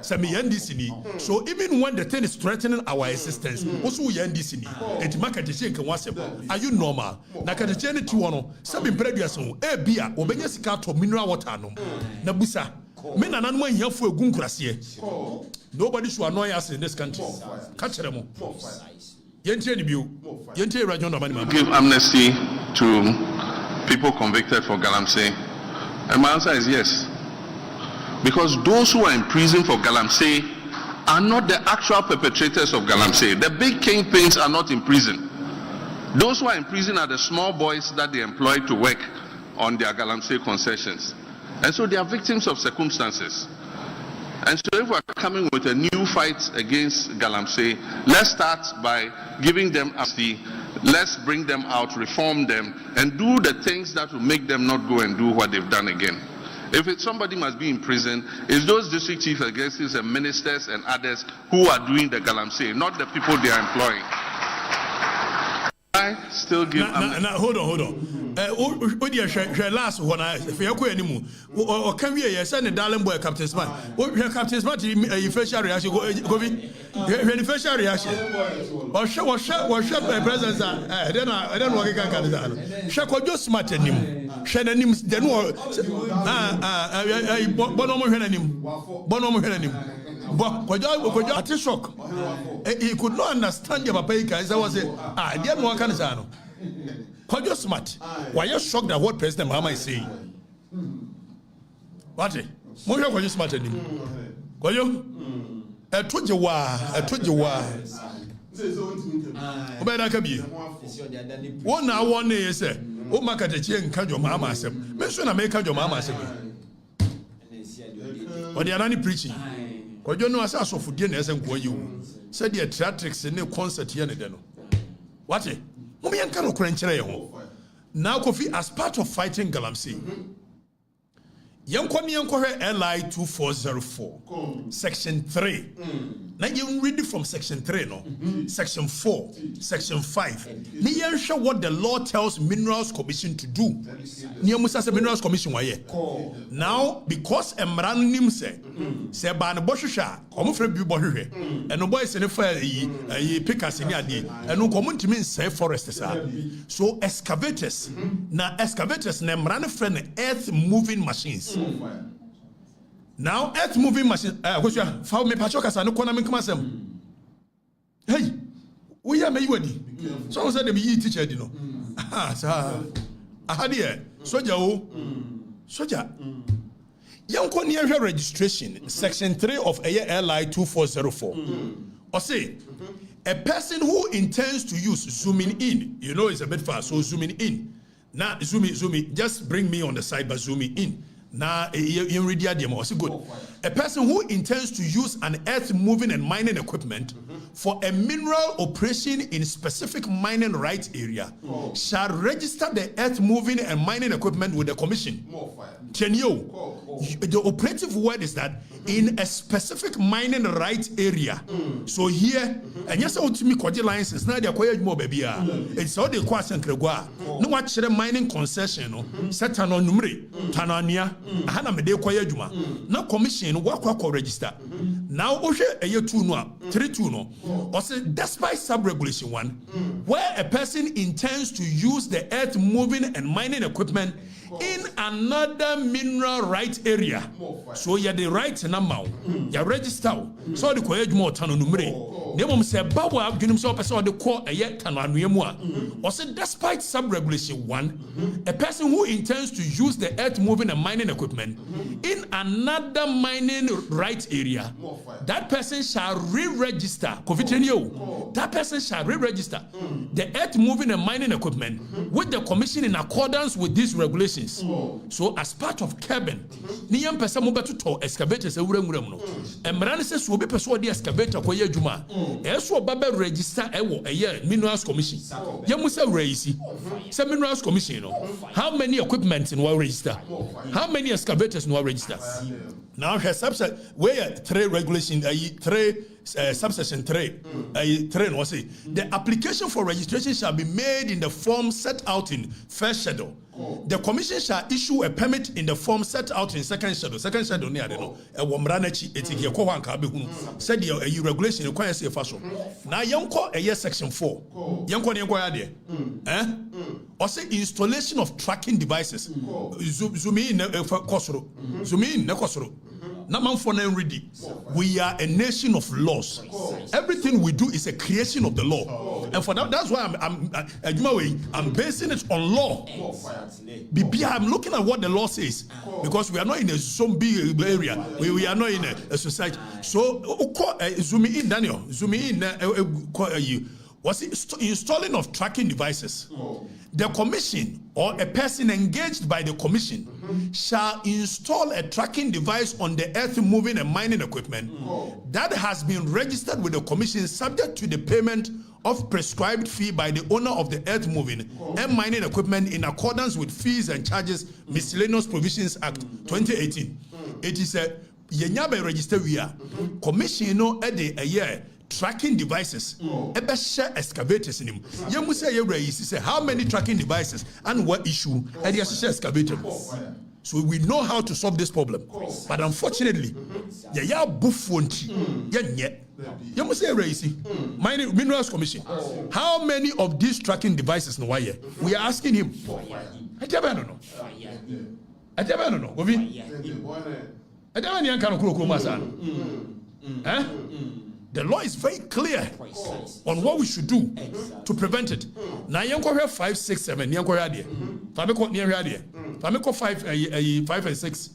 Some NDC. So even when the thing is threatening our existence, also we NDC. Et market is saying, are you normal? Nakatachene Tuano, some imprevious, beer, or Benyasika mineral water. Nabusa. Men are not here for a gunkrasier. Nobody should annoy us in this country. Catch them. Give amnesty to people convicted for Galamsey. And my answer is yes. Because those who are in prison for Galamsey are not the actual perpetrators of Galamsey. The big kingpins are not in prison. Those who are in prison are the small boys that they employ to work on their Galamsey concessions. And so they are victims of circumstances. And so if we're coming with a new fight against Galamsey, let's start by giving them amnesty. Let's bring them out, reform them, and do the things that will make them not go and do what they've done again. If somebody must be in prison, it's those district chief executives and ministers and others who are doing the Galamsey, not the people they are employing. I still give. Hold on. What you share last one? If you are anymore, or can we send a darling boy, Captain Smart? What Captain Smart? You facial reaction? Go be. When facial reaction. Or share my presence. I don't work again. Share what you smart and him. Share the names. Then what? Bonomo him. Bonomo him. But at a shock, he could not understand your paper. As I was saying, I didn't want to say. Quite just smart. Why are you shocked at what President Mahama is saying? What? More you smart than him. I told you why. Obeda ka bi. One na one e say, o Okatakyie nka jo Mahama asem. Me so na me ka jo Mahama asem. O de anani preaching. Kojo no asa asofodie na ese nko ayi o. Said the theatrics ne concert here ne de no. What? Mo me yanka no kura nkyere ye ho. Now Kofi, as part of fighting Galamsey, Yankoni LI 2404, Section 3. Now you read it from Section 3, no? Section 4, Section 5. Now show what the law tells Minerals Commission to do. Minerals Commission now, because Emranim say ban Boshisha, come from Bubohe, and no boys in a fire, pick us in yadi, and no common to mean say forests are. So excavators, now excavators, name run friend earth moving machines. Now, earth moving machine. Found me Pachokas and no Konami Kamasem. Hey, we are Maywadi. Someone said they be teacher, you know. Ah, sir. I had here. Soja. Young Konya registration, Section 3 of LI 2404. Or say, a person who intends to use zooming in, you know, it's a bit fast, so zooming in. Now, zoom in, just bring me on the side, but zooming in. Now, good. A person who intends to use an earth moving and mining equipment for a mineral operation in specific mining rights area shall register the earth moving and mining equipment with the commission. The operative word is that in a specific mining rights area. So here, and yes, I want to me license. Now they acquire more baby. It's all the question. No watch the mining concession. Set on numeri Tanania. Hana me de acquire juma. Now commission work register. Now Oshe a year 2 no 3 2 no. Or say despite sub-regulation 1, where a person intends to use the earth moving and mining equipment in another mineral right area. So you the right number. You register. So the courage more than numere. They won't say Bawa Gunim so person the core a yet Tananua. Or say despite sub-regulation 1, a person who intends to use the earth moving and mining equipment in another mining right area, that person shall re-register. That person shall re-register the earth moving and mining equipment with the commission in accordance with these regulations. So as part of cabin, niyam pesa mo beto to excavators e wura no. Emran se so be pesa odi excavator ko ye adwuma. E so ba register e wo eye Minerals Commission. Yamu se reisi. Se Minerals Commission no. How many equipment in wa register? How many excavators in wa register? Now her subset where 3 regulation 3 subsection 3 no say the application for registration shall be made in the form set out in first schedule. The commission shall issue a permit in the form set out in second schedule. Second schedule near no e wo mranachi etike ko wan ka be hunu said the regulation e kwanya say faso na yenko e section 4 yenko ne yenko ya de or say installation of tracking devices zoom in kosoro zoom in na kosoro na man for na ready. We are a nation of laws. Everything we do is a creation of the law, and for that, that's why I'm basing it on law. I'm looking at what the law says because we are not in a zombie area. We are not in a society. So zoom in, Daniel. Zoom in. Was it installing of tracking devices? The commission or a person engaged by the commission shall install a tracking device on the earth moving and mining equipment that has been registered with the commission subject to the payment of prescribed fee by the owner of the earth moving and mining equipment in accordance with Fees and Charges Miscellaneous Provisions Act 2018. It is a yenyabe register we are commission no a year tracking devices ebe share excavators in him. You say you say how many tracking devices and what issue and you share excavator. So we know how to solve this problem, but unfortunately ya buffonti ya you say raisi Minerals Commission, how many of these tracking devices no why we are asking him. I don't know the law is very clear on what we should do to prevent it. Now, you have 5, 6, 7. You have there. Famiko near here. Famiko 5 and 6.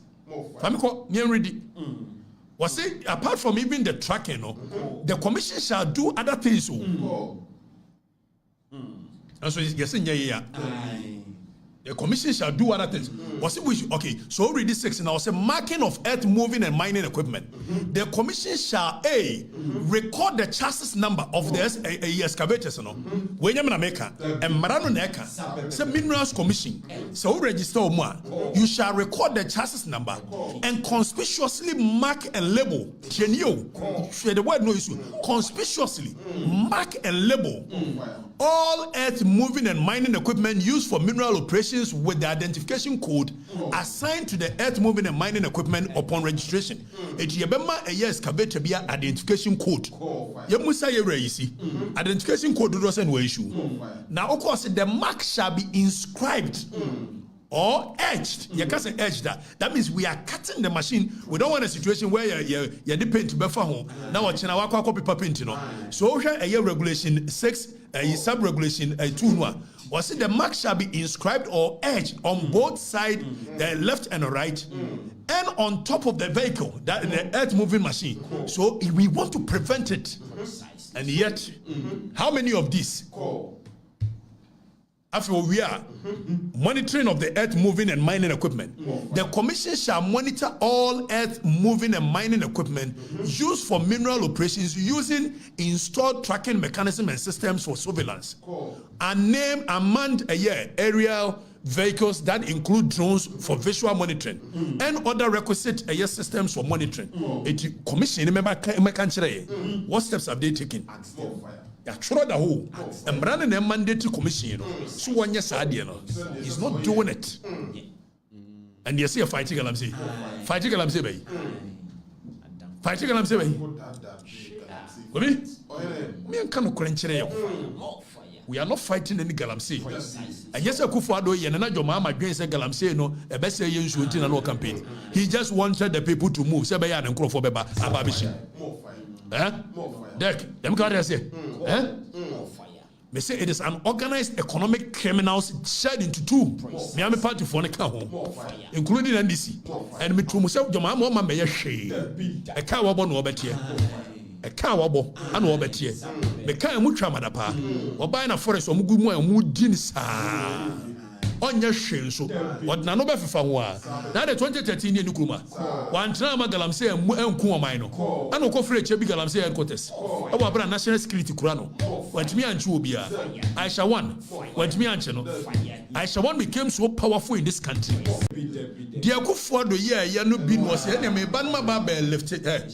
Famiko near ready. Was it apart from even the tracking, the commission shall do other things. And so yes, the commission shall do other things. Was it okay? So read this section now. Say marking of earth moving and mining equipment. The commission shall record the chassis number of the excavators. When you make and Marano Neka, say minerals commission. So register you shall record the chassis number and conspicuously mark and label. The word no issue. Conspicuously mark and label all earth moving and mining equipment used for mineral operations with the identification code assigned to the earth moving and mining equipment upon registration. It yebema a year excavator be identification code. Yemusa ye identification code doesn't no issue. Now of course the mark shall be inscribed or edged. You can't say edged that means we are cutting the machine. We don't want a situation where you depend to befa home. Now what you know copy paint, you know. So here a year regulation 6 sub regulation 2 was it the mark shall be inscribed or edged on both sides, the left and the right, and on top of the vehicle, that the earth moving machine. So we want to prevent it. And yet, how many of these? After we are monitoring of the earth moving and mining equipment, the commission shall monitor all earth moving and mining equipment used for mineral operations using installed tracking mechanism and systems for surveillance, and name unmanned aerial vehicles that include drones for visual monitoring and other requisite systems for monitoring. Commission what steps have they taken? Throw the whole and running a mandatory commission, so one yes idea, he's not doing it. And you see a fighting Galamsey, fighting Galamsey Bay, fighting Galamsey Bay. Me and Kano Crenchero. We are not fighting any Galamsey. And yes, a Kufado, Yanana Jomama against a Galamsey, no, a best say you should no campaign. He just wanted the people to move. Sabayan and Crofo Beba, Ababishi. Deck, them can't say, They say it is an organized economic criminals shared into two. Miami party for the home, including NDC. And me to myself, Jomama may shade a cowabon over here. A cowabo, and over here. The kind of Mutramadapa, or buying a forest or Mugumu and Mudinsa. On your shin, so what Nanoba for now the 2013 year Nukuma. One time Galamsey and Kuamino. I know Kofre Chebi Galamsey and Cotes. Our national security Kurano. When me and Chubia, I shall one. When me and Chano, I shall one became so powerful in this country. Dear Kufo the year Yanu Bin was here, may Banma Babel lifted her.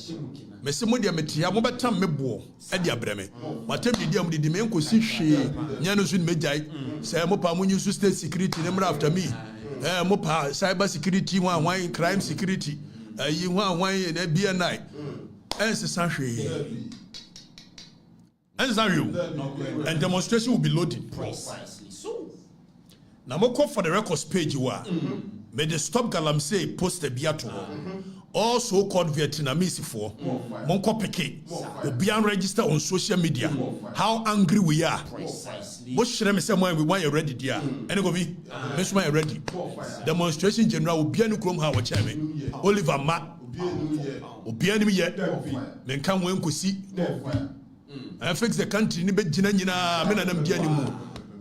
Mesimodia Metia, Mobatam Mebo, Edia Breme. Matem Diam di Dimenco Sishi, Yanusun Medjai, Samopa Munusu State Security, number after me. Mopa, cyber security, one crime security, you want wine and a beer night. And Sashi. And demonstration will be loaded. Precisely so. Now, more for the records page you are. May the Stop Galamsey post a biato. All so-called Vietnamese for Monko Peke will be unregistered on social media. How angry we are. Most shame someone we want you ready, dear. And go be Miss My ready. Demonstration general will be a new chrome how chairman. Oliver Matt will be enemy yet. Then come when could see. I fix the country in Bedina, men and them anymore.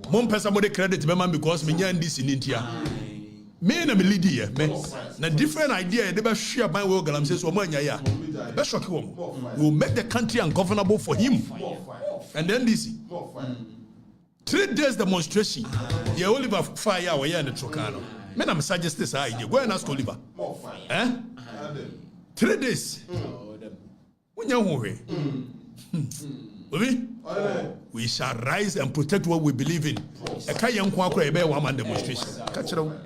One person with credit, because me and this in India. Me and me lead here, na different idea. They be share by way Galamsey so man ya. Be shock him. We will make the country ungovernable for him. And then this 3 days demonstration. The Oliver fire we here in the Trocano. Me na me suggest this idea. Go and ask Oliver. 3 days. We shall rise and protect what we believe in. A Kayan Kwakra a one man demonstration. Catch it out.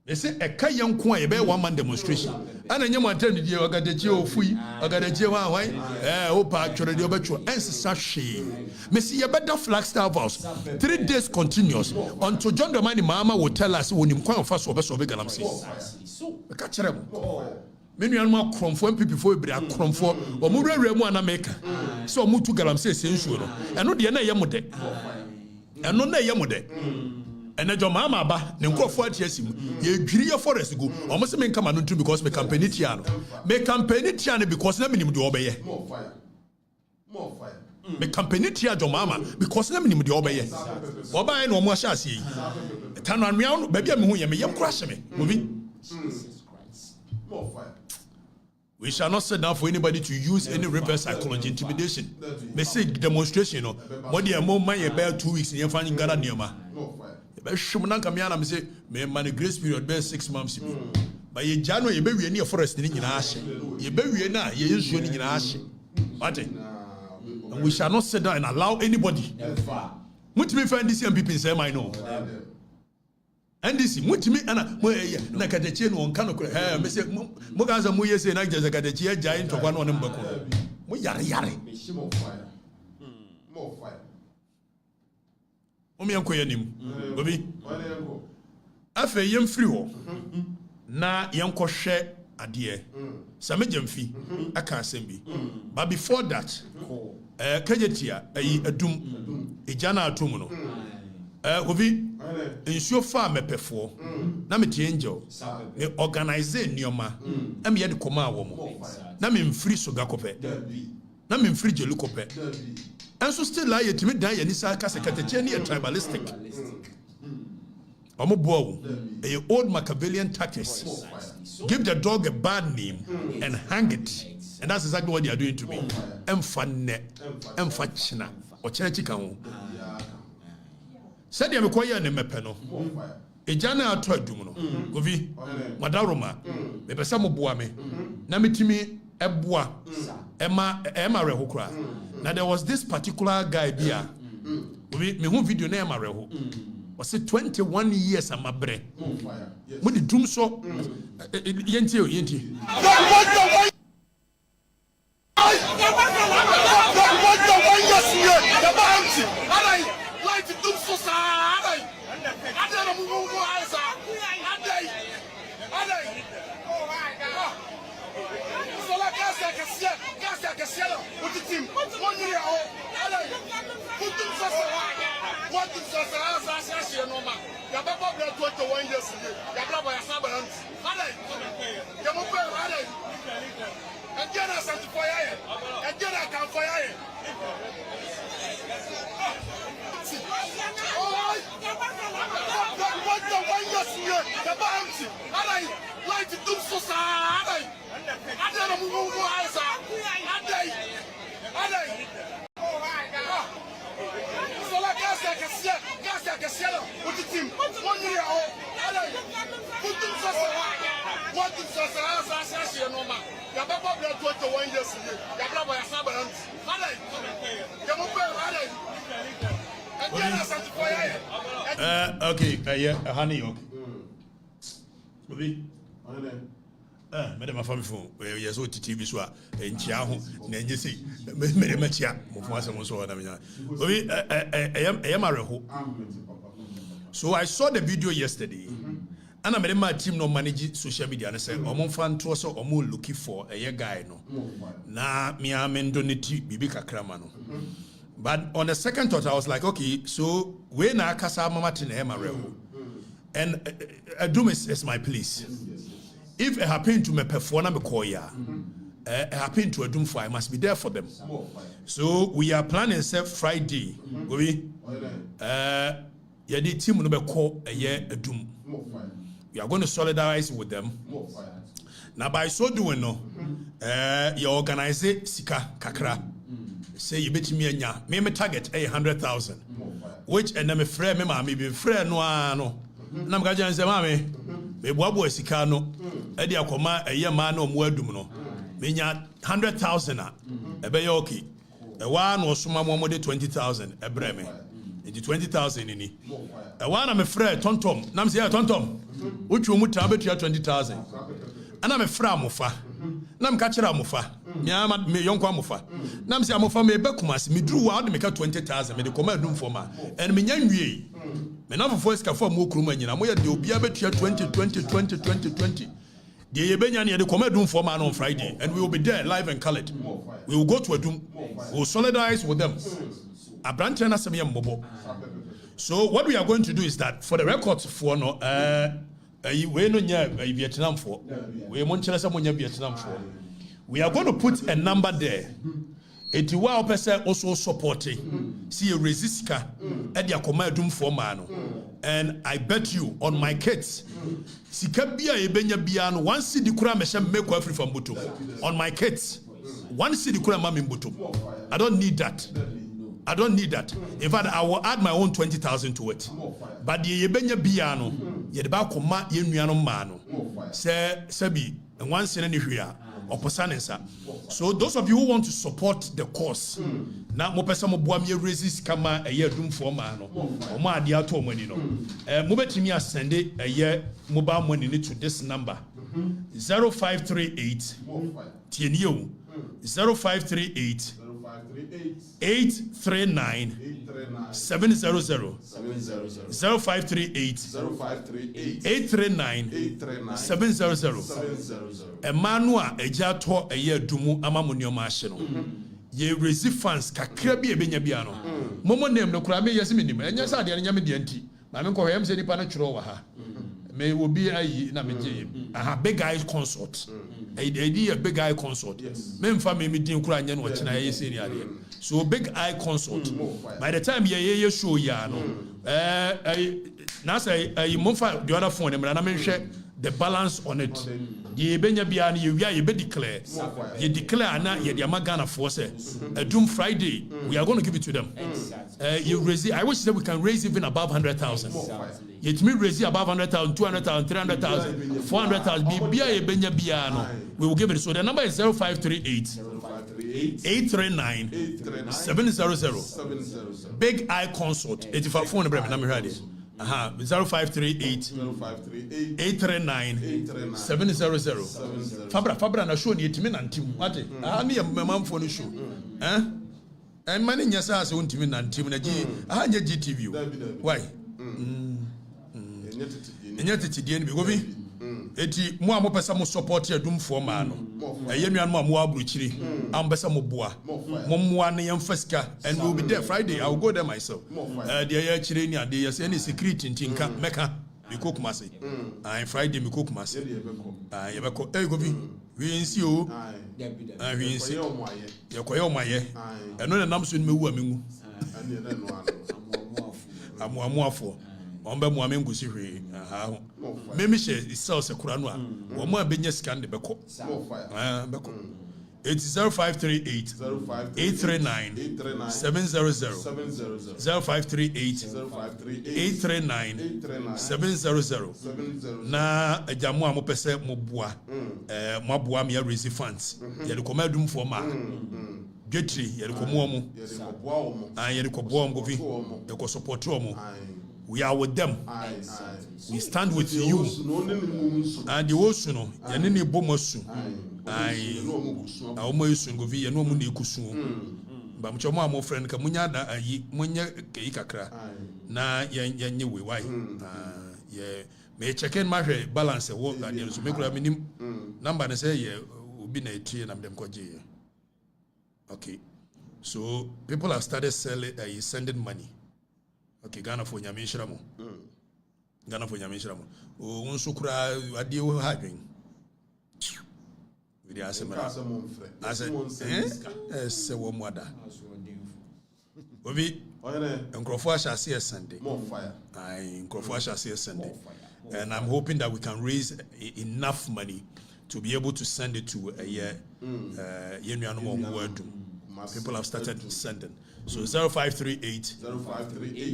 They say a Kayan Kwa a one man demonstration. And then you want to tell you, I got the Geo Fui, I got the Geo Hawaii, Opa, the Obecho, and Sashi. Messi, a better Flagstaff house. 3 days continuous until John the Mani Mahama will tell us when you come first of all, Galamsey. Catch it out. Many more crumb for people before we break crumb for or more remo and America. So move to Galamsey sensual. And no, the other Yamude. And no, Yamude. And then Mahama ba ne nkrofo atiasim ye dwiri ye forest go almost me nka manu because me campaign tiano me campaign tiano because na minim de obeye More fire. me campaign tia Mahama because na minim de obeye oba na omo ahya ase yi tananwea no ba bia me hu ye me yem crash me obi More fire. we shall not sit down for anybody to use any reverse psychology intimidation. They say demonstration, no. More than more money about 2 weeks in your finding Ghana Nioma. More fire. Shumanaka say, may man grace period bear 6 months. But ye January, you be near forest in Ash. You be na, ye is shooting in Ash. But and we shall not sit down and allow anybody. What me find this young people say, I know. And this mutimi ana na kadechie no nka no kure me say mo ganza mo yese na jaza kadechie giant to kwano ne mbako mo yare More fire. More fire. o me enko yanim obi afa yem free ho na yenko hwe ade sa mejamfi aka asem but before that kajetia ayi adum ejana atom no obi nsuo fa mepefo na me angel me organize nioma na me yede koma awo mo na me mfiri so gakope na me mfiri jelu kope enso still la yetimi dan yani sa ka sekatache ne tribalistic omo boawo a old Machiavellian tactics give the dog a bad name and hang it, and that's exactly what they are doing to me. Emfa china o chechi kan wo said me koye ne mepe no ejana ato adum no govi madaroma me pesa mo boa me na metimi eboa ema rehokra na there was this particular guy there govi me hu video na ema reho was it 21 years amabre mo di dum so yenti okay, honey, okay. Maybe. Madam, family phone. Yes, so TV so en chia ho na enye sei me machia mo fo asem so na me. Obi am areho. So I saw the video yesterday. And I made my team no manage social media and say omo fan to so omo looking for a guy no. Na me amendonity bibi kakra no. But on the second thought I was like, okay, so we na kasa mama tin e mareho. And Adum is my place. If it happened to me perform na me call ya. It happened to Adum for I must be there for them. So we are planning Friday. We yadi team no be call Adum. We are going to solidarize with them. Now by so doing no, you organize sika kakra. Say you bet me anya. Me target 100,000. Which and me friend me ma me be friend no. Na me say mama me boabo sika no. E dia koma eye ma na omo adum no. Me nya 100,000 a e be okay. E wa na osoma mo de 20,000 e bre me. Enti 20,000 ni. E wa na me friend tontom. Na me say tontom. Uchu mu ta betua 20,000. Ana me fra amofa. Na me ka kira amofa. Me yonko amofa. Na me say amofa me be kumase me dru wa de me ka 20,000 me de koma adum for ma. En me nya nwie. Me na for iska for mo kruma nyina mo ye de obia betua 20. The yebenya ne de koma adum for ma on Friday, and we will be there live and colored. We will go to Adum. We will solidarize with them. Abrante na sem ye mbobo. So what we are going to do is that for the records for no we no nya Vietnam for we monchela sa monya Vietnam for we are going to put a number there. Eti wa opese also supporting see a resistka e dia koma adum for man. And I bet you on my kids sika bia e benya bia no one cedi kura me hye make Afrifa mbotom on my kids one cedi kura ma me mbotom. I don't need that. I don't need that. In fact, I will add my own 20,000 to it. But the yebenya biano, yedeba koma yenuano mano. Sebi and one sene ni hwea oposanensa. So those of you who want to support the cause, na mo pesa mo boa me resist kama eye dum for mano. Omo ade ato mo ni no. Mo betimi asende eye mobile money to this number. 0538 tienio 0538 839 700 0538 839 700 Emmanuel ejato eye dumu amamunioma ahye no ye receive funds kakra bi ebenya bia no momo name no kura me yesi minim enya sa de nyame de anti ma me ko yam se nipa no twero wa ha me will be ayi na me je aha big guy consult a big guy consult me mfa me din kura anya no china ye se ni ade so big eye consult by the time ye show ya no na say mo mfa the other phone me na me hwe the balance on it ye benya bia na ye wia ye be declare ye declare na ye de Ghana for say Doom Friday we are going to give it to them. You raise I wish that we can raise even above 100,000. Yet me raise above 100,000, 200,000, 300,000, 400,000 bia ye benya bia no we will give it. So the number is 0538 839 700 big eye consult 85 phone number na me ready 0538 839 700 Fabra na show ni etimi na ntim ate na ye mamfo no show and many nyasa ase wontimi na ntim na gi nya GTV why enya tetidie ni bi gobi eti mo amopesa mo support adum for ma no eyenuan mo amwo abruchiri ambesa mo boa mo moa ne yemfasika and we will be there Friday. I will go there myself the ya chire ni ade ya say any security ntinka meka me kokumase Friday me kokumase ye beko gobi we nsi o we nsi ye koye o maye eno na namso ni mewu amengu amuafo ombe mu amengu si hwe aha memi she itself sekura no a wo mo abenya scan de beko beko 0538 839 700 0538 839 700 na ajamu amopese mo boa mo boa me raise funds ye de komadum for ma getri ye de komo mo ye de kobo mo govi ye ko support mo. We are with them. We stand with you. And the osuno, yanini bomosu. Omoyusun govi yanu mu ne kusu. Ba mchomo amo friend ka munya da ayi munya ke kakra. Na yanye we why. Yeah, me check in my balance wo and so me kura minim number na say ye obi na etrie na dem koje. Okay. So people have started sending money. Okay, Ghana for Nyamishiramo. Ghana for Nyamishiramo. Oh, unsukura adi o hadwin. We dey asemara. Se wo mwada. Obi nkrofo asha see Sunday. More fire. Nkrofo asha see Sunday. And I'm hoping that we can raise enough money to be able to send it to a year people have started sending. So 0538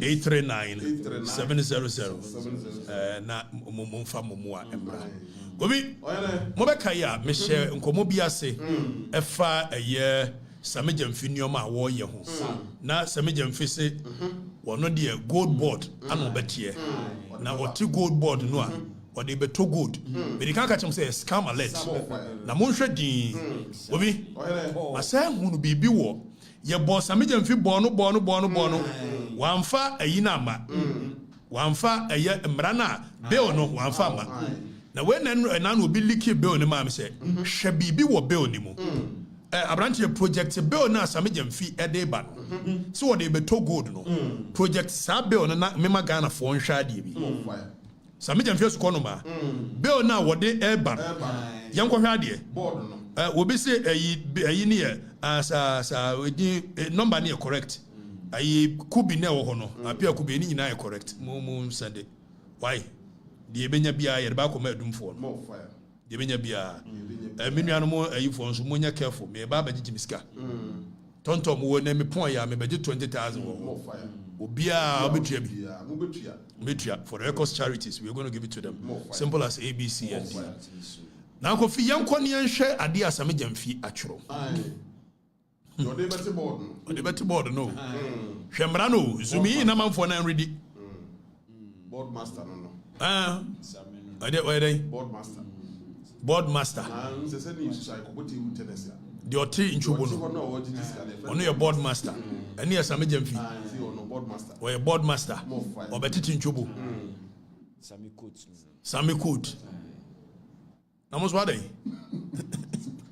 839 700 na mumfa mumua embra. Gobi mobeka ya me share nkomo bi ase efa eye samejamfi nioma wo ye ho na samejamfi se wono de gold board ana obetie na oti gold board no a or they beto good. But you can't catch them say scam alert. Na monhwe din. Obi. Asa hunu bibi wo. Ye boss amejam fi bono. Wamfa ayina ma. Wamfa eye mrana bill no wamfa ma. Na when nan obi liki bill ni ma me say hwe bibi wo bill ni mu. abranche project bill na Sami Jamfi edeba no. So what they be to gold no. Project sa bill na mema Ghana for nhwade bi. Sami Jamfi so kono ma. Bill na what they eba. Yanko hwade. Board no. We be say ayi ne sa number ne correct. Ayi kubi ne wo ho no. Apia kubi ni nyina correct. Mo sande. Why? The ebenya bia ye ba ko ma adumfo no. More fire. The ebenya bia. Menuano mo ayi fo nso mo nya careful. Me ba ba gigi miska. Tonton mo na me pon ya me be 20,000 wo. More fire. Obia obetua bi. Yeah, mo betua. Metua for the Records charities. We are going to give it to them. Simple as ABC and D. Fire. Now ko fi yankɔ ne nhwɛ ade Asame Jamfi atworo. Your liberty board. O de beti board no. Hwemra no zumi na manfo na ready. Board master no. Ode Board master. Board master. Se se ni strike ko ti witness ya. The oti nchubo no. Ono your board master. Ene Asame Jamfi. See no board master. Or your board master. Obetiti nchubo. Sami coat. Namos wade.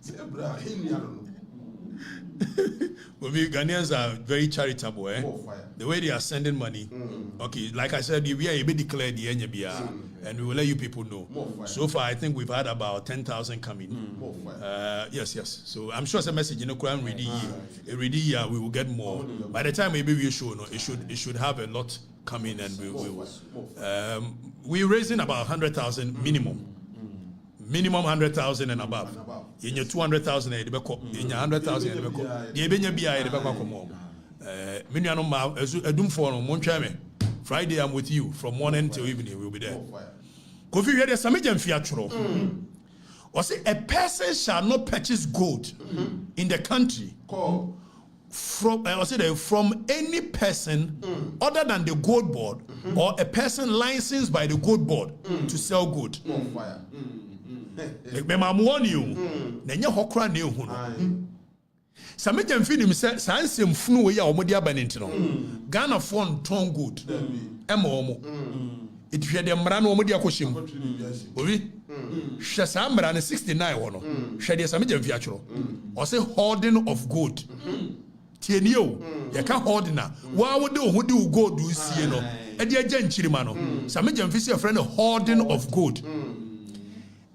Zebra him ya no. We Ghanaians are very charitable, eh? The way they are sending money. Okay, like I said, we are declared the NBR, and we will let you people know. So far, I think we've had about 10,000 coming. Yes. So I'm sure it's a message. You know, we will get more. By the time maybe we show, it should have a lot coming, and we're raising about 100,000 minimum. Minimum 100,000 and above. In your 200,000, in your 100,000, the Ebenya BI, the Bacacom. Miniano Ma, a doom for Monchame. Friday, I'm with you from morning till evening. We'll be there. Kofi had a Samijan Fiatro. Or say a person shall not purchase gold in the country from any person other than the gold board or a person licensed by the gold board to sell gold. Me ma warn you na nya hokra na ehu no Sami Jamfi nim se sansem funu we ya omodi abanenti no Ghana fon ton good ema omo etihwe de mra na omodi akohyem obi hwe sa mra na 69 wo no hwe de Sami Jamfi achoro o se hoarding of gold tieni o ye ka hoarding na wa wo de ohudi gold usie no e de agya nchirima no Sami Jamfi se friend hoarding of gold.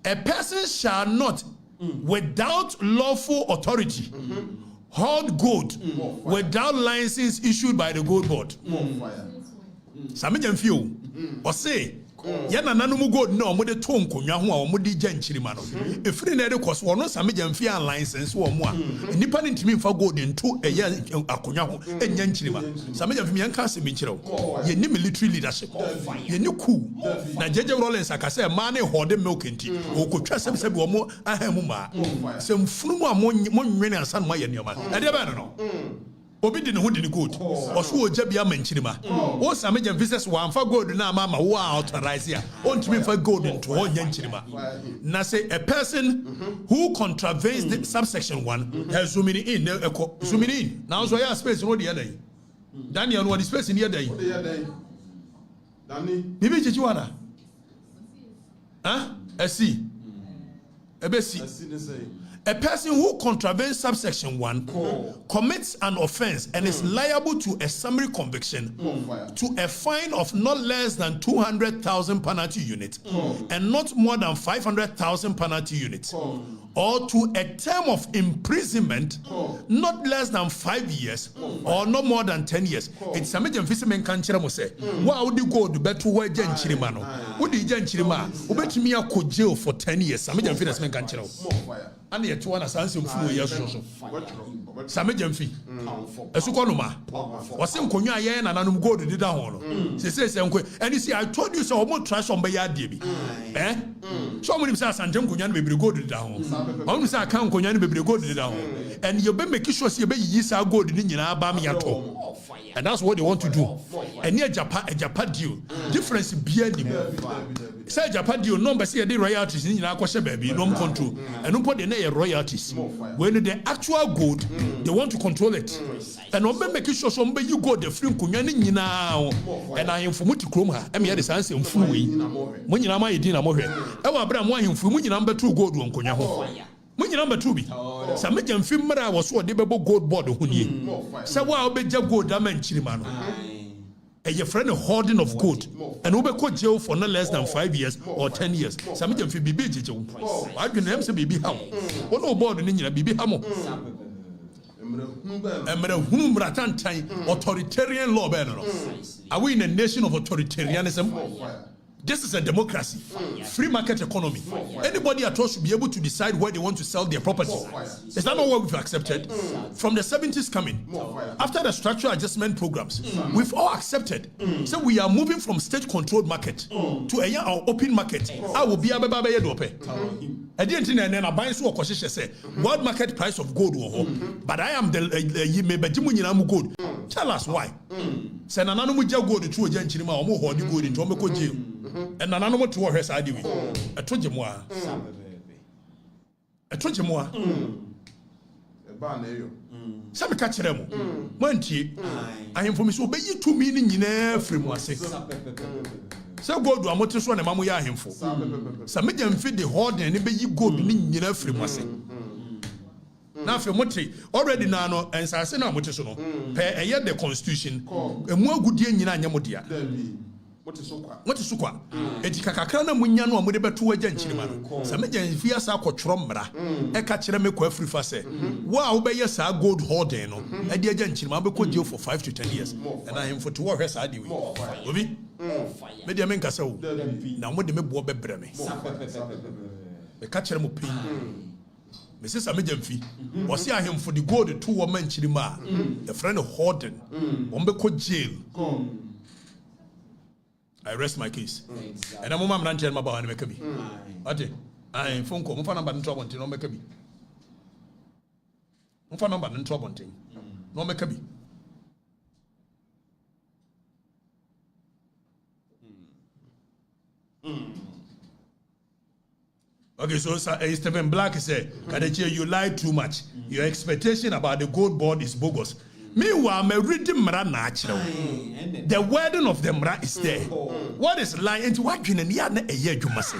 A person shall not, without lawful authority, hold gold without license issued by the gold board. Sami Jamfi o say yana nanumu gold no mo de to nkonwa ho a mo de gya nchirima no efiri na de koso no Sami Jamfi an license wo mo a nipa ne ntimi mfa gold into eye akonwa ho enya nchirima Sami Jamfi me yanka se me nchireo ye ni military leadership ye ni ku na jeje Rollins akase ma ne horde milk enti o ko twa se wo mo ahamu ma se mfunu mu a mo nwene ansan ma ye nioma e de ba no obi di ne ho di ne gold oso o jabia manchirima o Sami Jamfi says wa amfa gold na ama wo authorize ya on to me for gold into o nyanchirima na say a person who contravenes the subsection 1 has zooming in zooming in now so ya space no the other Daniel no the space in the other Dani bibi chichi wana see a person who contravenes subsection 1 commits an offense and is liable to a summary conviction, to a fine of not less than 200,000 penalty units and not more than 500,000 penalty units, or to a term of imprisonment not less than 5 years or no more than 10 years. It's a major fisherman cancer mo say, "Why would you go to better way Jenchirima? Would you Jenchirima? Who bet me a could jail for 10 years? Some major fisherman cancer." And yet, one as answer flew years also. Sami Jamfi. Esukonuma. Was in Konya and Anum go to the down. She says, and you see, I told you so much trash on Bayard Debbie. So many says, and Jim Kunyan may go to the down. Only say I can't Kunyan may go to the down. And you'll be making sure you are good in Abami at home. And that's what they want to do. And near Japan, a Japan deal. Difference behind him. Say Japan deal, no, but see the royalties in Aquasha baby, no control. And no put the royalties. When the actual good, they want to control it. And no making sure somebody you go the free Kunyani now. And I am from Mutikroma. I mean, the sense of Fui. When you are my dinner, Mohe. Our Bram, why him for number 2 gold on Kunyaho. Mun yi number 2 bi. Sa me jam fi mra wo so de bebo gold board ho nie. Sa wa obeja gold aman chirima no. A your friend hoarding of gold and we go jail for no less than 5 years or 10 years. Some of them feel baby jail. I can name say baby how. What no board in India baby hamo. Authoritarian law. Are we in a nation of authoritarianism? This is a democracy, free market economy. Anybody at all should be able to decide where they want to sell their property. Is that not what we've accepted? From the 70s coming, after the structural adjustment programs, we've all accepted. So we are moving from state-controlled market to a open market. I will be a baby dope. I didn't know and I buy so say world market price of gold, but I am the gold. Tell us why. Send an animal gold to a gentleman or more gold into a jail. And an animal to her side. I told you more. I told you more. Some catch them. Monty, I am from so be you 2 meaning in every one. So go to a motor one and Mamuya him for. Some medium feed the horde and be you go in every one. Now for Motri already now and Sassana Motisono, pay a year the constitution, and more good year in Yamodia. What is Sukwa? Etikakakana munyano amudebe tuwe jenchimano. Sameje nfia sa ko trombra. E ka kire me ko Afrifa se. Wa obeye sa gold hoarding no. E de jenchimano be ko jail for 5 to 10 years. And I am for to work hwesa ade we. Obi? Me de men kasa wo. Na mo de me bo bebre me. E ka kire mo pin. Me se sameje mfi. O se ahim for the gold to wo man chirima. The friend hoarding. Wo be ko jail. I rest my case. Exactly. And I'm a man and my bar and make me. Ate, I am phone call. Mufana ban trouble until no make me. Mufana ban trouble until no make me. Okay, so Stephen Black said, Kadachi, you lied too much. Your expectation about the gold board is bogus. Meanwhile, me reading Mra natural. The wording of the Mra is there. What is lying into what you need a year you must say?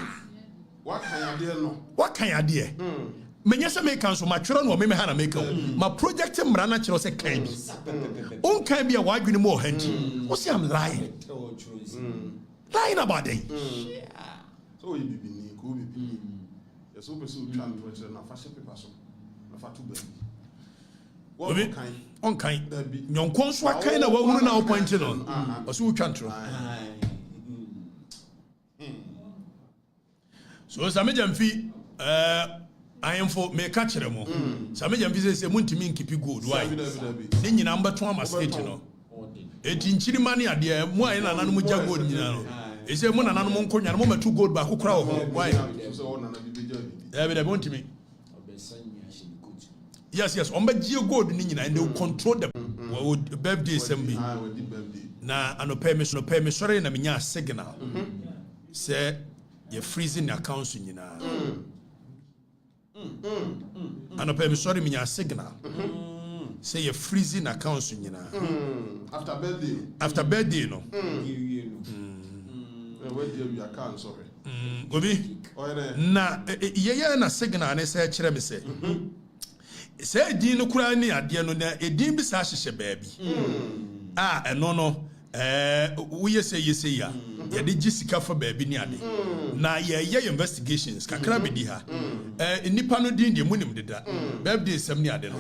What can you do? What can you do? Menyasa make council my children or me hana make my project Mra natural say kind. On can be a wide you more handy. What's I'm lying? Lying about it. So you be cool. You're so trying to na fashion paper so na fatu baby. What kind? On kind. Yon conswa kind of what now pointed on. Or so country. So Samajam fee I am for me catch them. Samajam says a muntimin keep you good. Why? Then you number 2 must get you know. 18 chili money at the more in an animal good. Is a one and animal coin and moment 2 gold back who crowd. Why? They want to me. Yes. On geo gold nina and they will control them. Birthday assembly. Na ano pay me sorry na minya signal. Say you freezing accounts nina. Ano pay me sorry minya signal. Say you freezing accounts nina. After birthday no. Where do you account sorry? Gobi. Na ye na signal na say kire me say. Say din kura ni ade no na edin bi sa hyehyɛ baabi no we say ya ye de gisika fa baabi ni ade na ye investigations kakra be di ha nipa no din de munim deda birthday sam ni ade no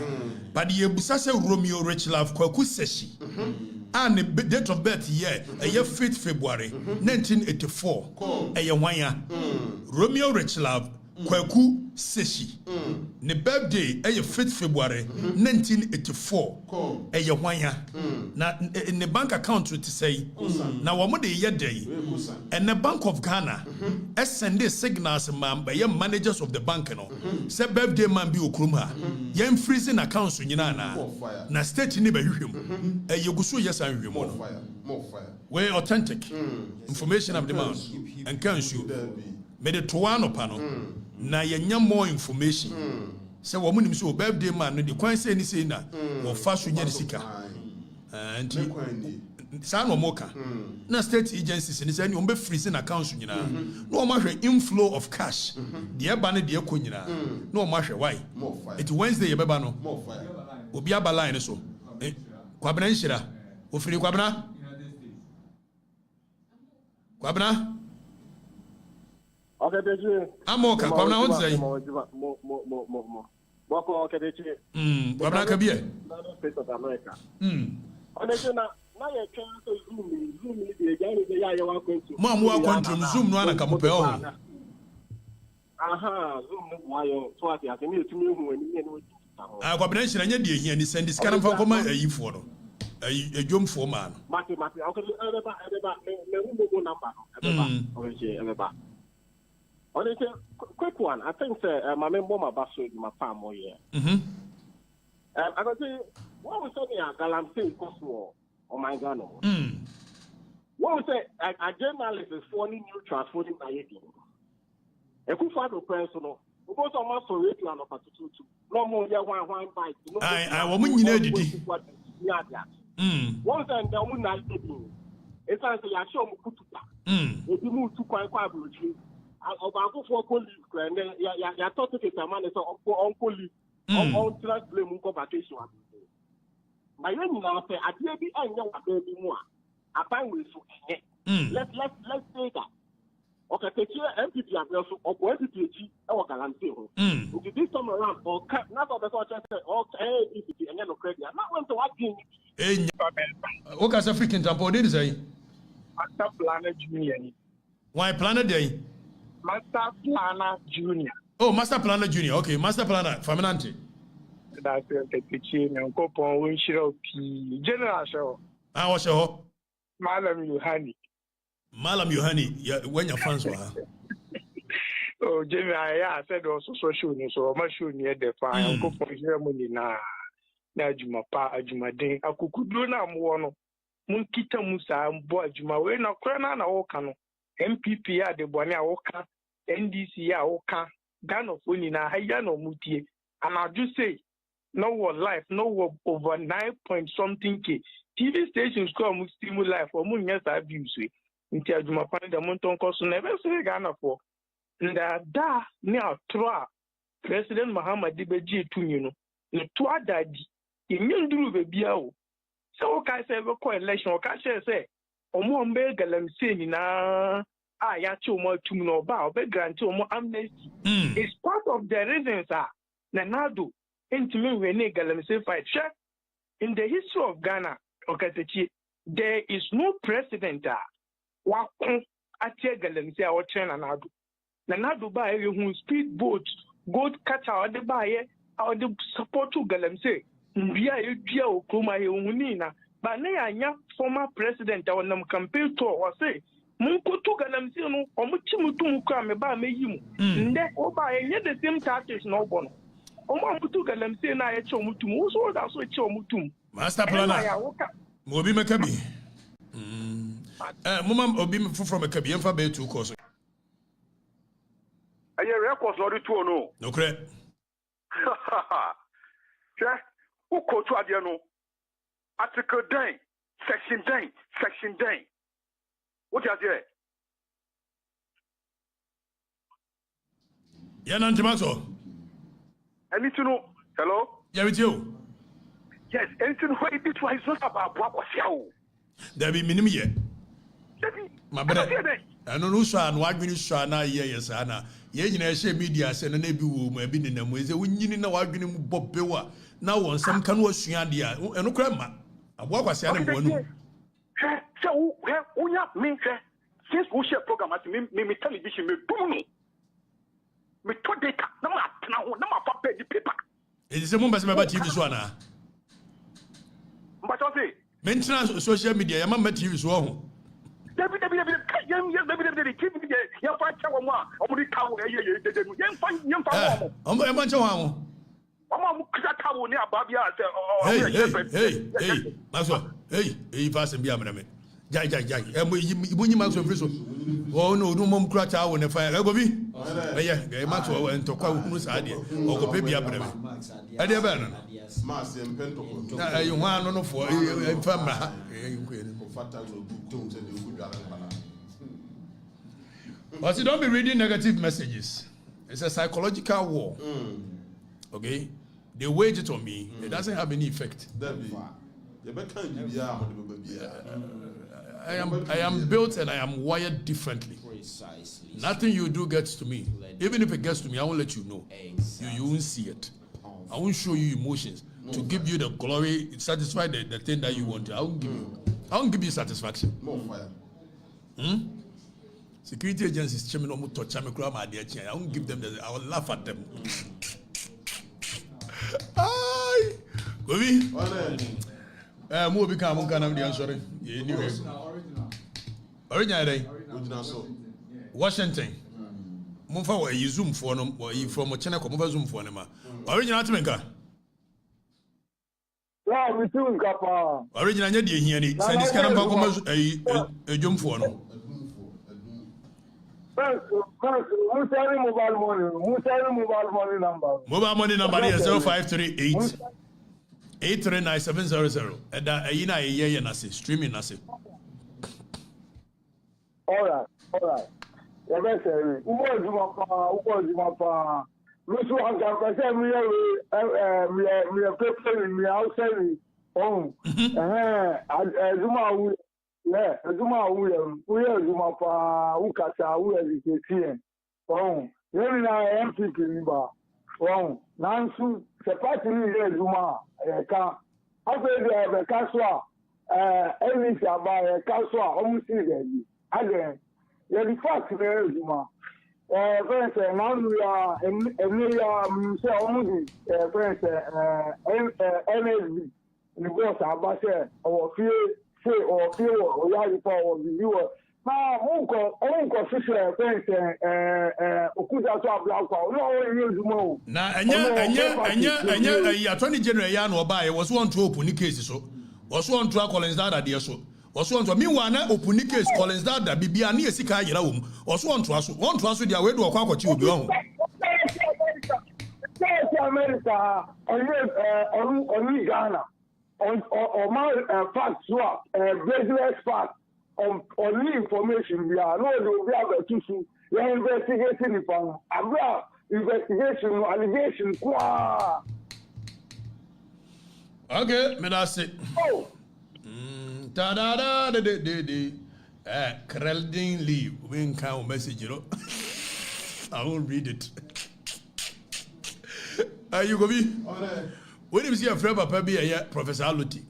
but ye busa say Romeo Rich Love kwaku seshi and the date of birth year 5th February 1984 wanya Romeo Rich Love kwaku seshi ne birthday 5th February 1984 wanya na ne bank account to say na wo mo de ye day and the Bank of Ghana send signals managers of the bank no say birthday man bi okrum ha ye freezing accounts nyina na state ni ba hwehwem yeguso yes an hwehwem no we authentic information of the man and can show me the toano pano na yenya more information say wo munim so birthday man no the kwan say ni say na wo fa so nya sika sa no moka na state agencies ni say ni on be freeze na accounts nyina no o ma hwe inflow of cash de ba ne de ko nyina no o ma hwe why it Wednesday ye beba no obi aba line so kwabena nhira ofiri kwabena Okatakyie amoka kwabena won say Boko Okatakyie kwabena ka bie States of America Honestly na ye try to zoom ni dey gani dey ya wa kwentu mo amwa kwantum zoom no anaka mo pe o aha zoom no wayo so ati ati mi etumi hu ani ni no kwabena nhira nya de ehia ni send this kind of koma ayifo no ejomfo ma no mati okay everybody me hu go number everybody Honestly, quick one. I think my member my basso is my farm more here. I can say what we say here, Galamsey cost war on my Ghana. What we say a journalist is forming new transporting by it. A good father personal. We both are master radio and of no more than one bite. I woman you know did. One time the woman night it's like I show Mukutupa. If you move to quite Obanko for police, and then ya thought to get a man is on police, on blame Munko vacation. My young now say, I did be and young baby more. I find we so let's say that. Okay, take your MPP also or MPP or Galamsey. This time around, or not of the sort of MPP and no credit. I'm not going to watch him. Okas African Tampo did say Master Planner Junior. Why Planner Day? Master Planner Junior. Oh, Master Planner Junior. Okay, Master Planner, Faminante. That's the kitchen and coupon windshield P. General show. I was sure. Malam Yohani, when your fans were. Oh, General, I said also social news, so I'm sure near the fine coupon ceremony now. Now, Juma Pa, Juma Ding, I could do now one. Munkita Musa, and boy, Juma, we're not crying or canoe. MPP ya de bwane a woka NDC ya woka Ghana foni na haya no mutie and I just say no one life no one over 9 point something k TV stations come stimulate life for mun yes abuse nti adwuma pan da monton koso na be say Ghana for nda da ni atroa President Mahama de beji etunyi no ne to adadi yenyinduru be bia o so ka say be ko election o ka say Ombe Galamsey na ya chomo tum no ba obe grant omo amnesty is part of the reasons Nanado intimi we ne Galamsey fight in the history of Ghana Okatakyie there is no president wa kon atie Galamsey a wo train Nanado ba e hu speedboat gold catcher o de ba ye o de support to Galamsey mbia e dua okroma ye hu ni na but na anya former president on them campaign tour or say Munko to Galamsey no omuchimutu kwa me ba meyimu nde oba enye the same tactics no bono omo mutu Galamsey na ye che omutum wo so da so che omutum Master Planner obi mekabi mama obi from mekabi emfa be tu course aye records no to no correct che u ko to ade no Article 10, Section 10. What is it? Yeah, Nantimaso. I need to know. Hello? Yeah, with you. Yes, anything where it is not about what was you. There be minimum yet. My brother. I know no son, why when you saw na yes, Anna. Yen share media send an ebu may be in them ways. When you know what you Bob Bewa. Now on some can was Yandia and grandma. What was the other one? So, we have me since we share program at me television, me boom. Me to data, no paper, the paper. It is a moment about TV Swana. But I say, maintenance social media, your mamma TV Swan. David, Hey, Master, hey, fast and be a minute. Jai. Ibunyi Max of Friso. Oh no, mom crack out on the fire. Gobi. Yeah, Max and Tokwa Mus idea. Or go baby up. I dear Bannon. Mass and Pento. You want no for infirma. But you don't be reading negative messages. It's a psychological war. Okay? They wage it on me. It doesn't have any effect. I am built and I am wired differently. Precisely. Nothing you do gets to me. Even if it gets to me, I won't let you know. Exactly. You won't see it. I won't show you emotions to give you the glory, satisfy the thing that you want. I won't give you satisfaction. More fire. Security agencies, I won't give them I will laugh at them. Aye. Gobi. More become one kind of the answer. Original. Washington. Mumfa wa yi zoom for no wa yi from China ko mumfa zoom for no ma. Original atmenka. Yeah, we too kapa. Original nya de hia ni. Say this kind of ko ma ejom for no. Musari mobile money number. Mobile money number is 0538 839 Eda ayina ye na se streaming na se. All right. Yeah, that's it. Ugo Zumapa. Lusu Hanka, we are preparing me outside. Oh, Zuma, yeah, Zuma, we are Zumapa, Ukata, we are the oh, then I am thinking about. Oh, Nansu, the party is Zuma, after the Kaswa, Ellis about a Kaswa, almost again. Yeah, the fact is, Zuma. Friends, now we are almost friends, NSB. The boss, Abasha, or feel, or Yari Power, the viewer. Now, Uncle Fisher, friends, Okuda to a black power. No, Zuma. Now, and Attorney General Yan Obai was one to open the cases, so was one to Collins that idea so. Also on to meanwhile na open case Collins that bibia na esika yira wo also on to aso dia we do akwachi obi ho America on Ghana on my fact swap business fact on information we are no we have a tissue we are investigating the pan abra investigation allegation kwa okay me that's it oh Ghtrending leave. We can't message you. I won't read it. You go be. When you see a friend of Professor Aluti,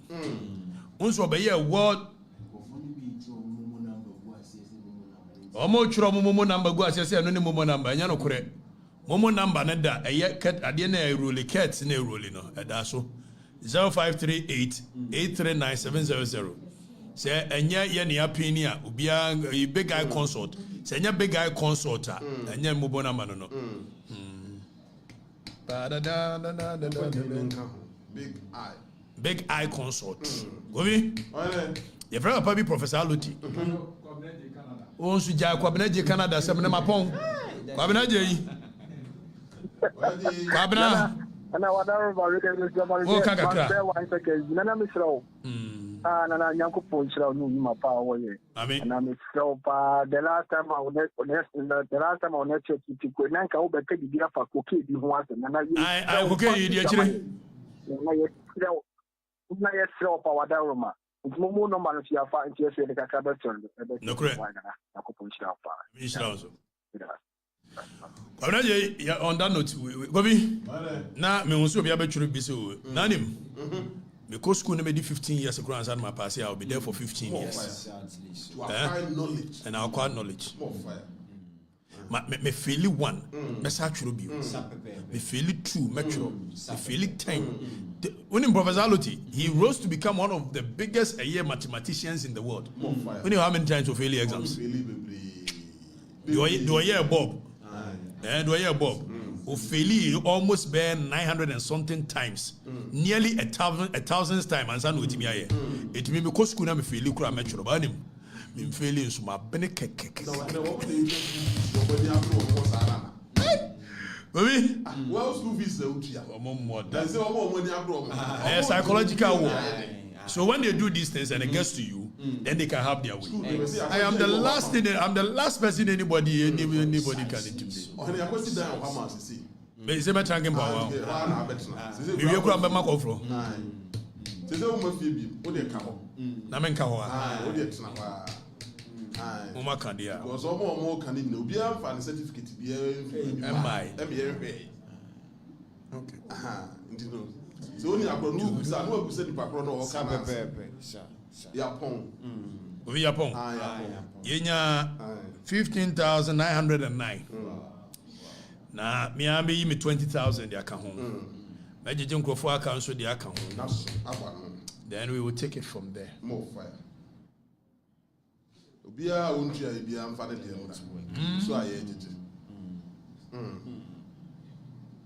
also be a word. Omo churo momo number go asese no ne momo number nya no kore. Momo number na da cat ade na rule cat na rule no da so 0538 839 700. Say enya ye ne apini a obia big guy consult. Say enya big guy consult enya mobo number no. Big eye consult. Go be. Your friend probably Professor Aluti. Oh, so ja Ghpagetv Canada sem na mapon. Ghpagetv. Ghpagetv. Ana wadaro ba we dey nana misrawo nana nyankopon nhyira no nyuma pa wo ye na misrawo pa the last time I was check it ko nanka wo beka di afa koke di ho ase nana ai koke di akire na yesrawo pa wadaro ma mo no man fi afa nti ese de kaka beton no correct nyankopon nhyira pa nhyira so on that note, Gobi, now me also be able to be so. Nanim, because school never did 15 years ago and my pass, I'll be there for 15 years. To acquire knowledge. And I'll acquire knowledge. More fire. Me feel it one, me actually be. Me feel it two, me feel it 10. When in Professor Aluti, he rose to become one of the biggest mathematicians in the world. When you how many times to fail exams? Do I hear Bob? Do I hear Bob? Ofeli almost bear 900 and something times. Nearly 1,000 times and san wetimi aye. It me because school na me feli kura metro ba nim. Me feli nso ma bene keke. Baby, well, school fees the utia. That's the money abroad. Psychological war. So when they do these things and it gets to you, then they can have their way. I am the last thing. I'm the last person anybody can intimidate. But it's a talking about. If you come back, my from. Mama Candia. Because more can in Nubia and certificate be okay. So only a new son who said the patrono or Yapon. Yapon. Yenya 15,909. Now, me 20,000 the account. Major Junko for account so the account. Then we will take it from there. More fire. Bia untia bia amfane de so aye jeje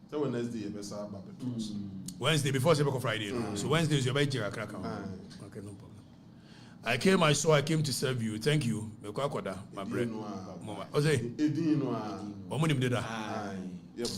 so Wednesday be sa ba petrus Wednesday before Friday so Wednesday is your birthday crack. Okay, no problem. I came to serve you. Thank you. Me kwa koda my bread mama o say edin no a omo nim de da yep